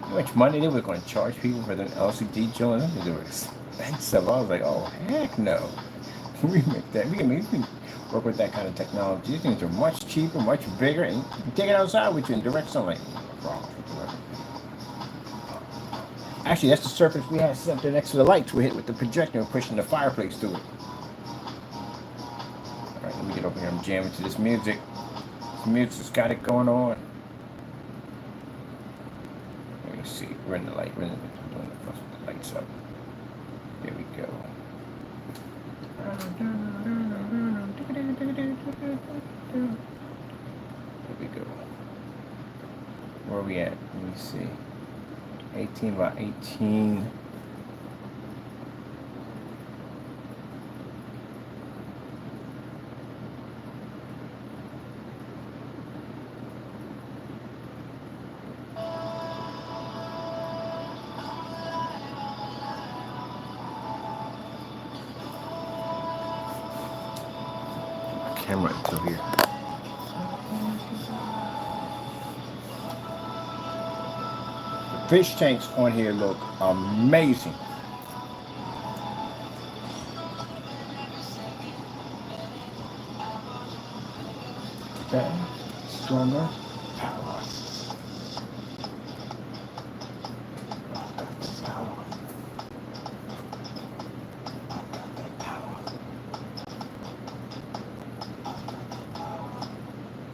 How much money they were going to charge people for them LCD joints? They were expensive. I was like, oh, heck no. We make that. We can work with that kind of technology. These things are much cheaper, much bigger, and you can take it outside with you in direct sunlight. Actually, that's the surface we had set up there next to the lights. We hit with the projector and pushing the fireplace through it. Let me get over here. I'm jamming to this music. This music's got it going on. Let me see. We're in the light. We're doing the lights up. There we go. There we go. Where are we at? Let me see. 18 by 18. Camera until here. The fish tanks on here look amazing. Okay, stronger.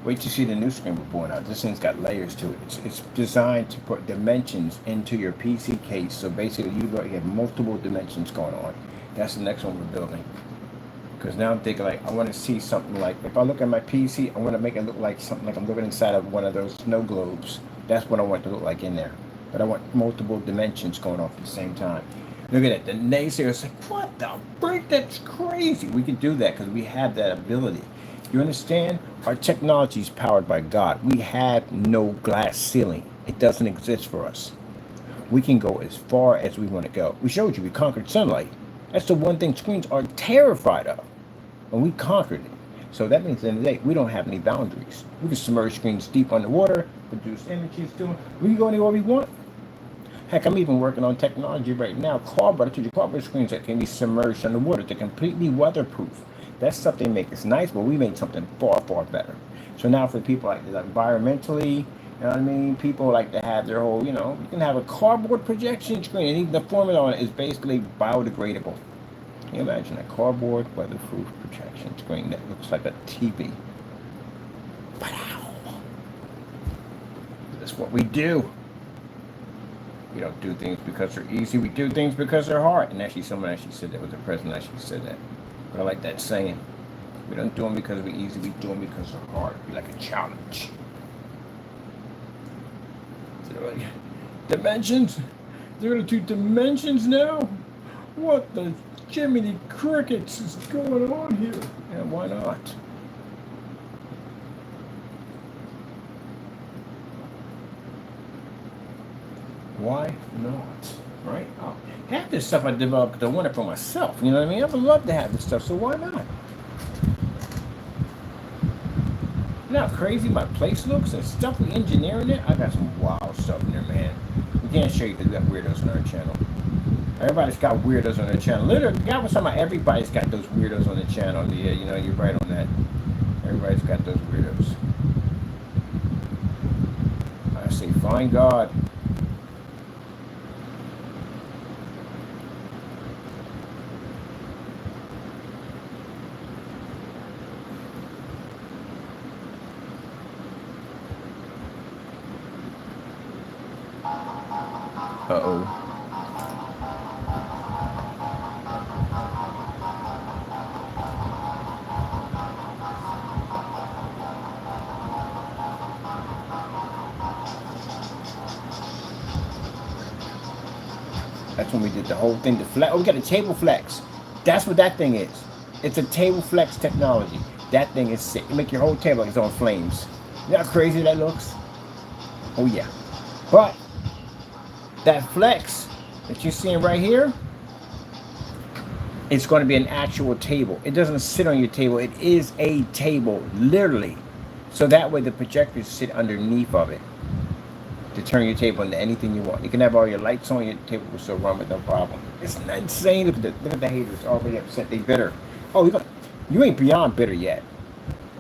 Wait to see the new screen we're pulling out. This thing's got layers to it. It's designed to put dimensions into your PC case. So basically, you have multiple dimensions going on. That's the next one we're building. Because now I'm thinking like, I want to see something like, if I look at my PC, I want to make it look like something like I'm looking inside of one of those snow globes. That's what I want it to look like in there. But I want multiple dimensions going off at the same time. Look at it. The naysayers like, what the freak? That's crazy. We can do that because we have that ability. You understand? Our technology is powered by God. We have no glass ceiling. It doesn't exist for us. We can go as far as we want to go. We showed you we conquered sunlight. That's the one thing screens are terrified of. And we conquered it. So that means at the end of the day, we don't have any boundaries. We can submerge screens deep underwater, produce images, we can go anywhere we want. Heck, I'm even working on technology right now. Cardboard, I told you, cardboard screens that can be submerged underwater. They're completely weatherproof. That stuff they make is nice, but we made something far, far better. So now for people like environmentally, you know what I mean? People like to have their whole, you can have a cardboard projection screen, and even the formula on it is basically biodegradable. Can you imagine a cardboard weatherproof projection screen that looks like a TV? Wow. That's what we do. We don't do things because they're easy. We do things because they're hard. And actually, someone actually said that. The president actually said that. But I like that saying. We don't do them because we're easy. We do them because they're hard. We like a challenge. So, dimensions? They're going to do dimensions now? What the Jiminy Crickets is going on here? Yeah, why not? Why not? Right? Oh, half this stuff I developed because I want it for myself. You know what I mean? I would love to have this stuff, so why not? You know how crazy my place looks and stuff we engineer in it? I got some wild stuff in there, man. We can't show you because we got weirdos on our channel. Everybody's got weirdos on their channel. Literally, God was talking about everybody's got those weirdos on the channel. Yeah, you know, you're right on that. Everybody's got those weirdos. I say, find God. Uh-oh. That's when we did the whole thing. The flex. Oh, we got a table flex. That's what that thing is. It's a table flex technology. That thing is sick. You make your whole table like it's on flames. You know how crazy that looks? Oh yeah. But that flex that you're seeing right here, it's going to be an actual table. It doesn't sit on your table. It is a table, literally. So that way the projectors sit underneath of it to turn your table into anything you want. You can have all your lights on, your table will still run with no problem. It's insane. Look at the haters already upset. They bitter. Oh, you ain't beyond bitter yet.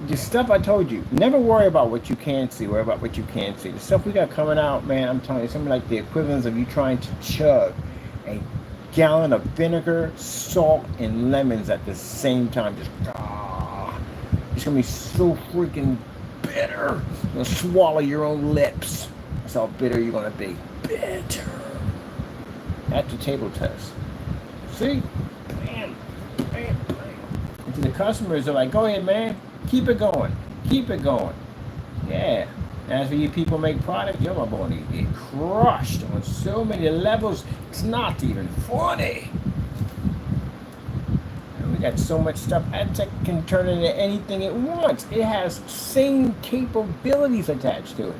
The stuff I told you, never worry about what you can't see, worry about what you can't see. The stuff we got coming out, man, I'm telling you, something like the equivalent of you trying to chug a gallon of vinegar, salt, and lemons at the same time. It's gonna be so freaking bitter. You're gonna swallow your own lips. That's how bitter you're gonna be. Bitter. That's the table test. See? Bam, bam, bam. And to the customers, they're like, go ahead, man. Keep it going. Keep it going. Yeah. As for you people make product, you're going to get crushed on so many levels. It's not even funny. And we got so much stuff. AdTech can turn into anything it wants. It has same capabilities attached to it.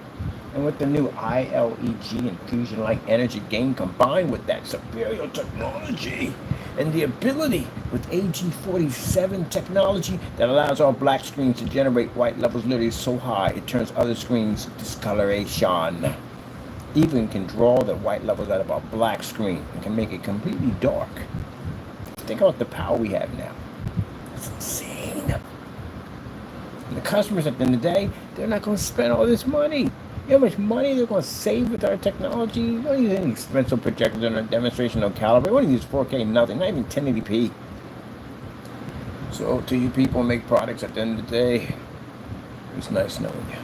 And with the new ILEG infusion light energy gain combined with that superior technology and the ability with AG47 technology that allows our black screens to generate white levels literally so high it turns other screens discoloration. Even can draw the white levels out of our black screen and can make it completely dark. Think about the power we have now. It's insane. And the customers at the end of the day, they're not going to spend all this money. You know how much money they're going to save with our technology? You don't use any expensive projectors in our demonstration, no caliber. We don't use 4K, nothing, not even 1080p. So to you people who make products at the end of the day, it's nice knowing you.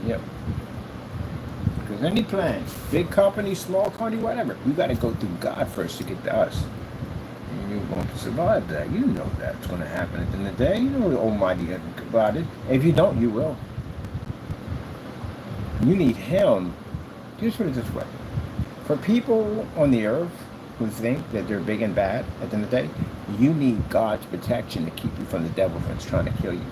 Yep. Because any plan, big company, small company, whatever, we got to go through God first to get to us. And you're going to survive that. You know that's going to happen at the end of the day. You know the Almighty about it. If you don't, you will. You need Him. Just put it this way. For people on the earth who think that they're big and bad at the end of the day, you need God's protection to keep you from the devil that's trying to kill you.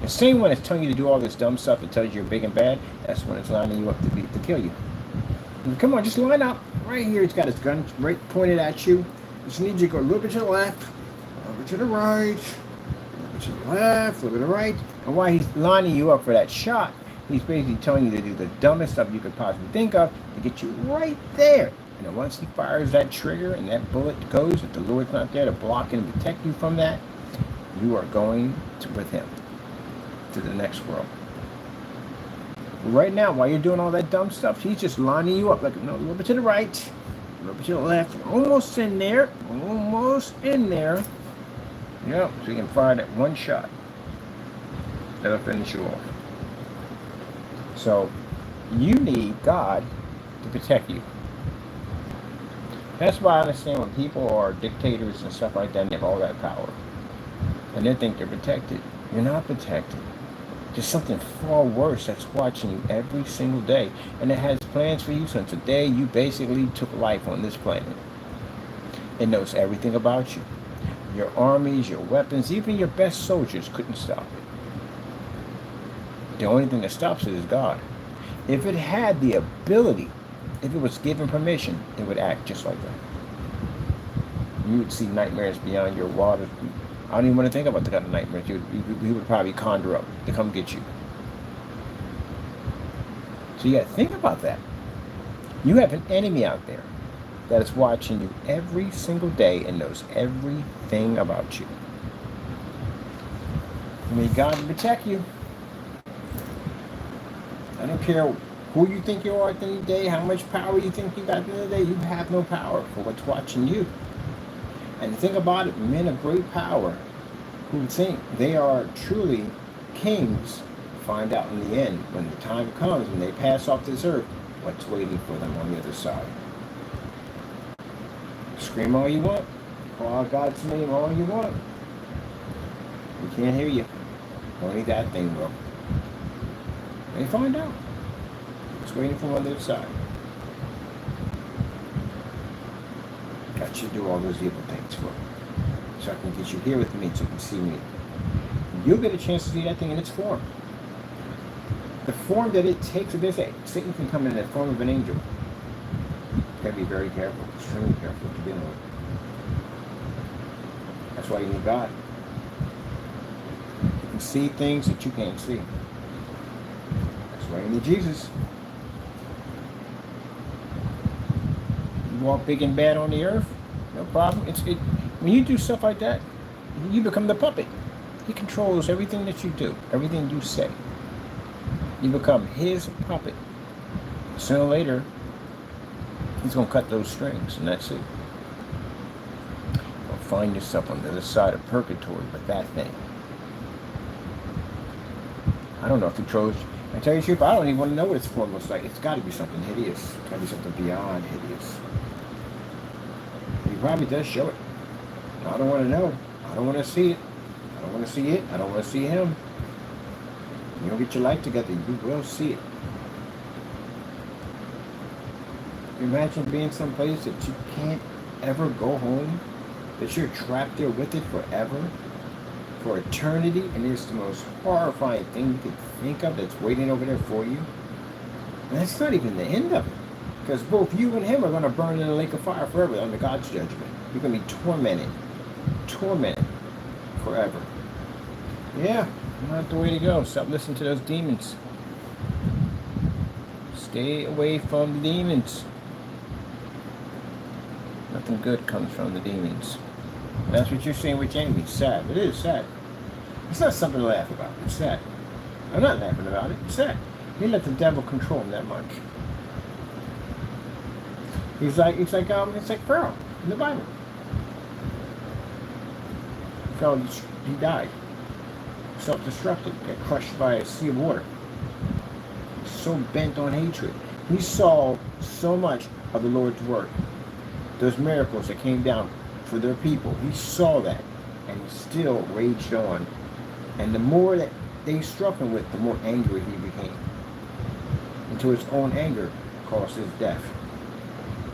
The same when it's telling you to do all this dumb stuff that tells you you're big and bad, that's when it's lining you up to kill you. And come on, just line up. Right here, he's got his gun right pointed at you. Just need you to go a little bit to the left, a little bit to the right, a little bit to the left, a little bit to the right. And while he's lining you up for that shot, he's basically telling you to do the dumbest stuff you could possibly think of to get you right there. And then once he fires that trigger and that bullet goes, if the Lord's not there to block and protect you from that, you are going with him to the next world. Right now, while you're doing all that dumb stuff, he's just lining you up like a little bit to the right, a little bit to the left, almost in there, almost in there. Yep, so you can fire that one shot. That'll finish you off. So, you need God to protect you. That's why I understand when people are dictators and stuff like that and they have all that power. And they think they're protected. You're not protected. There's something far worse that's watching you every single day. And it has plans for you since the day you basically took life on this planet. It knows everything about you. Your armies, your weapons, even your best soldiers couldn't stop it. The only thing that stops it is God. If it had the ability, if it was given permission, it would act just like that. You would see nightmares beyond your wildest. I don't even want to think about the kind of nightmares he would probably conjure up to come get you. So you got to think about that. You have an enemy out there that is watching you every single day and knows everything about you. May God protect you. I don't care who you think you are at the end of the day, how much power you think you got at the end of the day. You have no power for what's watching you. And think about it, men of great power who think they are truly kings find out in the end, when the time comes, when they pass off this earth, what's waiting for them on the other side. Scream all you want. Call out God's name all you want. We can't hear you. Only that thing will. They find out. It's waiting for them on the other side. Got you to do all those evil things for me. So I can get you here with me so you can see me. You'll get a chance to see that thing in its form. The form that it takes, they say, Satan can come in the form of an angel. You gotta be very careful, extremely careful to deal with. That's why you need God. You can see things that you can't see. That's why you need Jesus. You walk big and bad on the earth, no problem. When you do stuff like that, you become the puppet. He controls everything that you do, everything you say. You become his puppet. Sooner or later, he's going to cut those strings, and that's it. You'll find yourself on the other side of purgatory with that thing. I don't know if he controls. I tell you the truth, I don't even want to know what its form looks like. It's got to be something hideous. It's got to be something beyond hideous. He probably does show it. I don't want to know. I don't want to see it. I don't want to see it. I don't want to see him. You don't get your life together, you will see it. Imagine being someplace that you can't ever go home, that you're trapped there with it forever, for eternity, and it's the most horrifying thing you could think of that's waiting over there for you. And that's not even the end of it, because both you and him are going to burn in a lake of fire forever under God's judgment. You're going to be tormented forever. Yeah. Not the way to go. Stop listening to those demons. Stay away from the demons. Nothing good comes from the demons. That's what you're saying with Jamie. It's sad. It is sad. It's not something to laugh about. It's sad. I'm not laughing about it. It's sad. He let the devil control him that much. It's like Pharaoh in the Bible. Pharaoh, he died. Self-destructed, got crushed by a sea of water. So bent on hatred. He saw so much of the Lord's work. Those miracles that came down for their people. He saw that. And he still raged on. And the more that they struck him with, the more angry he became. Until his own anger caused his death.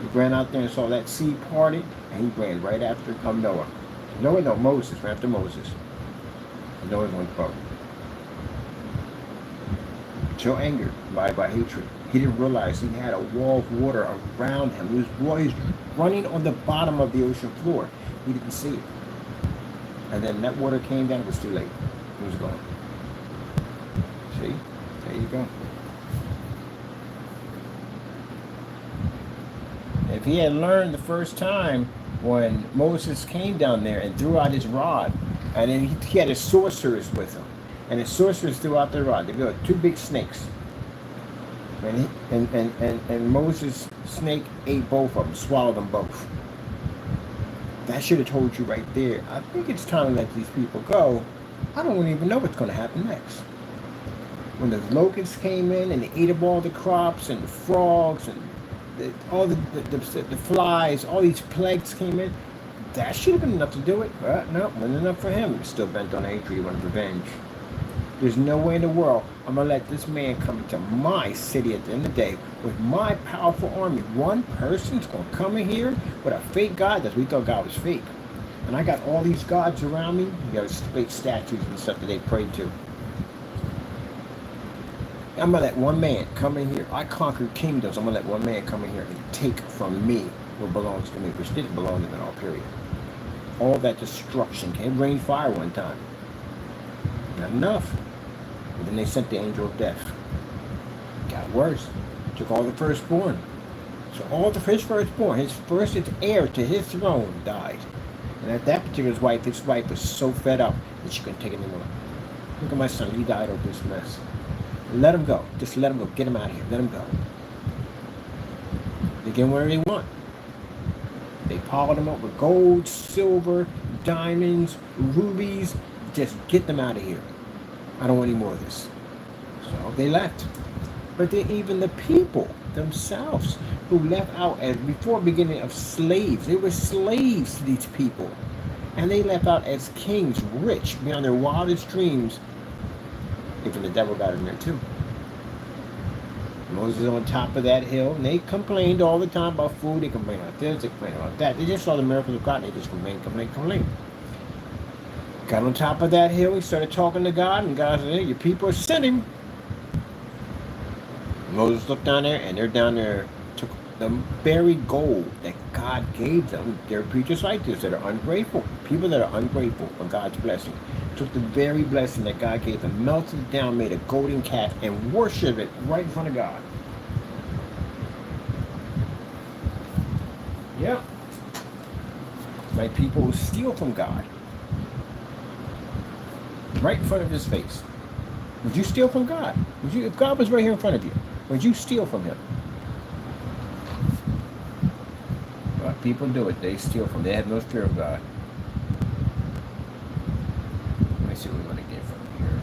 He ran out there and saw that sea parted, and he ran right after Noah. Moses, ran after Moses. Noah went to boat. So angered by hatred. He didn't realize he had a wall of water around him. He was running on the bottom of the ocean floor. He didn't see it. And then that water came down, it was too late. He was gone. See? There you go. If he had learned the first time when Moses came down there and threw out his rod, and then he had his sorcerers with him. And his sorcerers threw out their rod. They go, 2 big snakes. And Moses' snake ate both of them, swallowed them both. That should have told you right there. I think it's time to let these people go. I don't even know what's going to happen next. When the locusts came in and they ate up all the crops and the frogs and all the flies, all these plagues came in. That should have been enough to do it. But no, wasn't enough for him. He's still bent on hatred. He wanted revenge. There's no way in the world I'm going to let this man come into my city at the end of the day with my powerful army. One person's going to come in here with a fake God. That's we thought God was fake. And I got all these gods around me. You got fake statues and stuff that they prayed to. I'm going to let one man come in here. I conquered kingdoms. I'm going to let one man come in here and take from me what belongs to me, which didn't belong to them all, period. all that destruction. It rained fire one time. Not enough. And then they sent the angel of death. Got worse. Took all the firstborn. So all his firstborn, his heir to his throne, died. And at that particular wife, his wife was so fed up that she couldn't take it anymore. Look at my son, he died over this mess. Let him go. Just let him go. Get him out of here. Let him go. They get whatever they want. They piled them up with gold, silver, diamonds, rubies. Just get them out of here. I don't want any more of this. So they left. But then even the people themselves who left out as before beginning of slaves, they were slaves to these people. And they left out as kings, rich beyond their wildest dreams. Even the devil got in there too. Moses on top of that hill, and they complained all the time about food. They complained about this, they complained about that. They just saw the miracles of God, and they just complained. Got on top of that hill, he started talking to God, and God said, hey, your people are sinning. Moses looked down there, and they're down there, took the very gold that God gave them. They're preachers like this that are ungrateful. People that are ungrateful for God's blessing. Took the very blessing that God gave them, melted it down, made a golden calf, and worshiped it right in front of God. Yep. Like people who steal from God. Right in front of his face. Would you steal from God? If God was right here in front of you, would you steal from him? Well, people do it. They steal from him. They have no fear of God. Let me see what we want to get from here.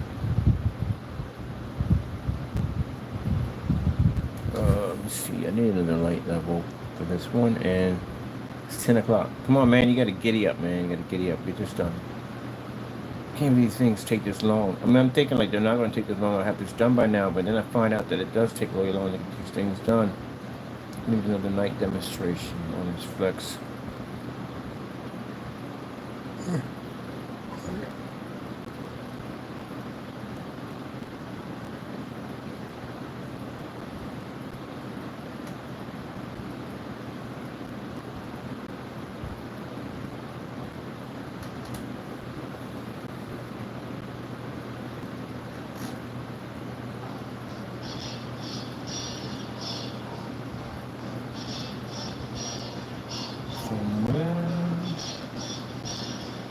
Let's see. I need another light level for this one, and it's 10 o'clock. Come on, man. You got to giddy up, man. You got to giddy up. Get this done. Can't these things take this long? I mean, I'm thinking like they're not going to take this long. I'll have this done by now, but then I find out that it does take really long to get these things done. Maybe another night demonstration on this flex.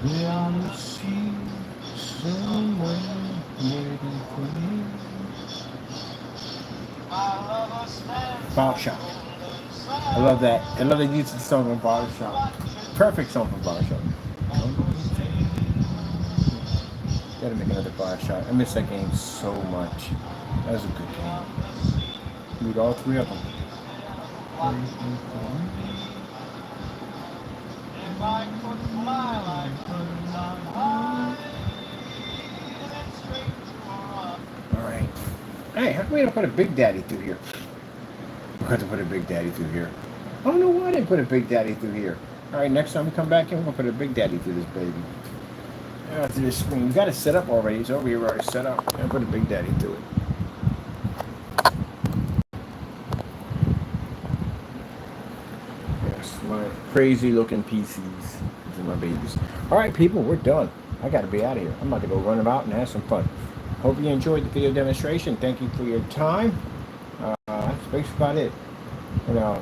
Beyond the sea, somewhere waiting for me. Barbershop. I love that. I love the use of the song on Barbershop. Perfect song for Barbershop. Gotta make another Barbershop. I miss that game so much. That was a good game. Read all three of them. Alright. Hey, how come we don't put a Big Daddy through here? We're going to put a Big Daddy through here. I don't know why I didn't put a Big Daddy through here. Alright, next time we come back in, we're going to put a Big Daddy through this baby. Through this screen. We got it set up already. It's over here already set up. I'm going to put a Big Daddy through it. My crazy looking PCs. These are my babies. Alright people, we're done. I gotta be out of here. I'm about to go run about and have some fun. Hope you enjoyed the video demonstration. Thank you for your time. That's basically about it. You know,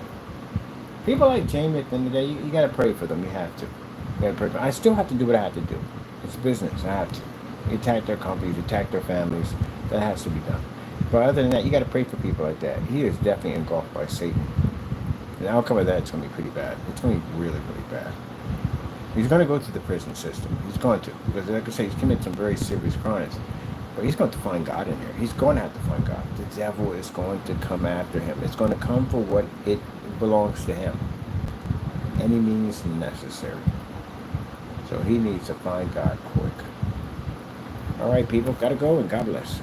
people like Jamie at the end of the day, you gotta pray for them. You have to. You gotta pray for them. I still have to do what I have to do. It's business. I have to. You attack their companies, attack their families. That has to be done. But other than that, you gotta pray for people like that. He is definitely engulfed by Satan. The outcome of that is going to be pretty bad. It's going to be really, really bad. He's going to go through the prison system. He's going to. Because like I say, he's committed some very serious crimes. But he's going to find God in there. He's going to have to find God. The devil is going to come after him. It's going to come for what it belongs to him. Any means necessary. So he needs to find God quick. All right, people. Got to go, and God bless.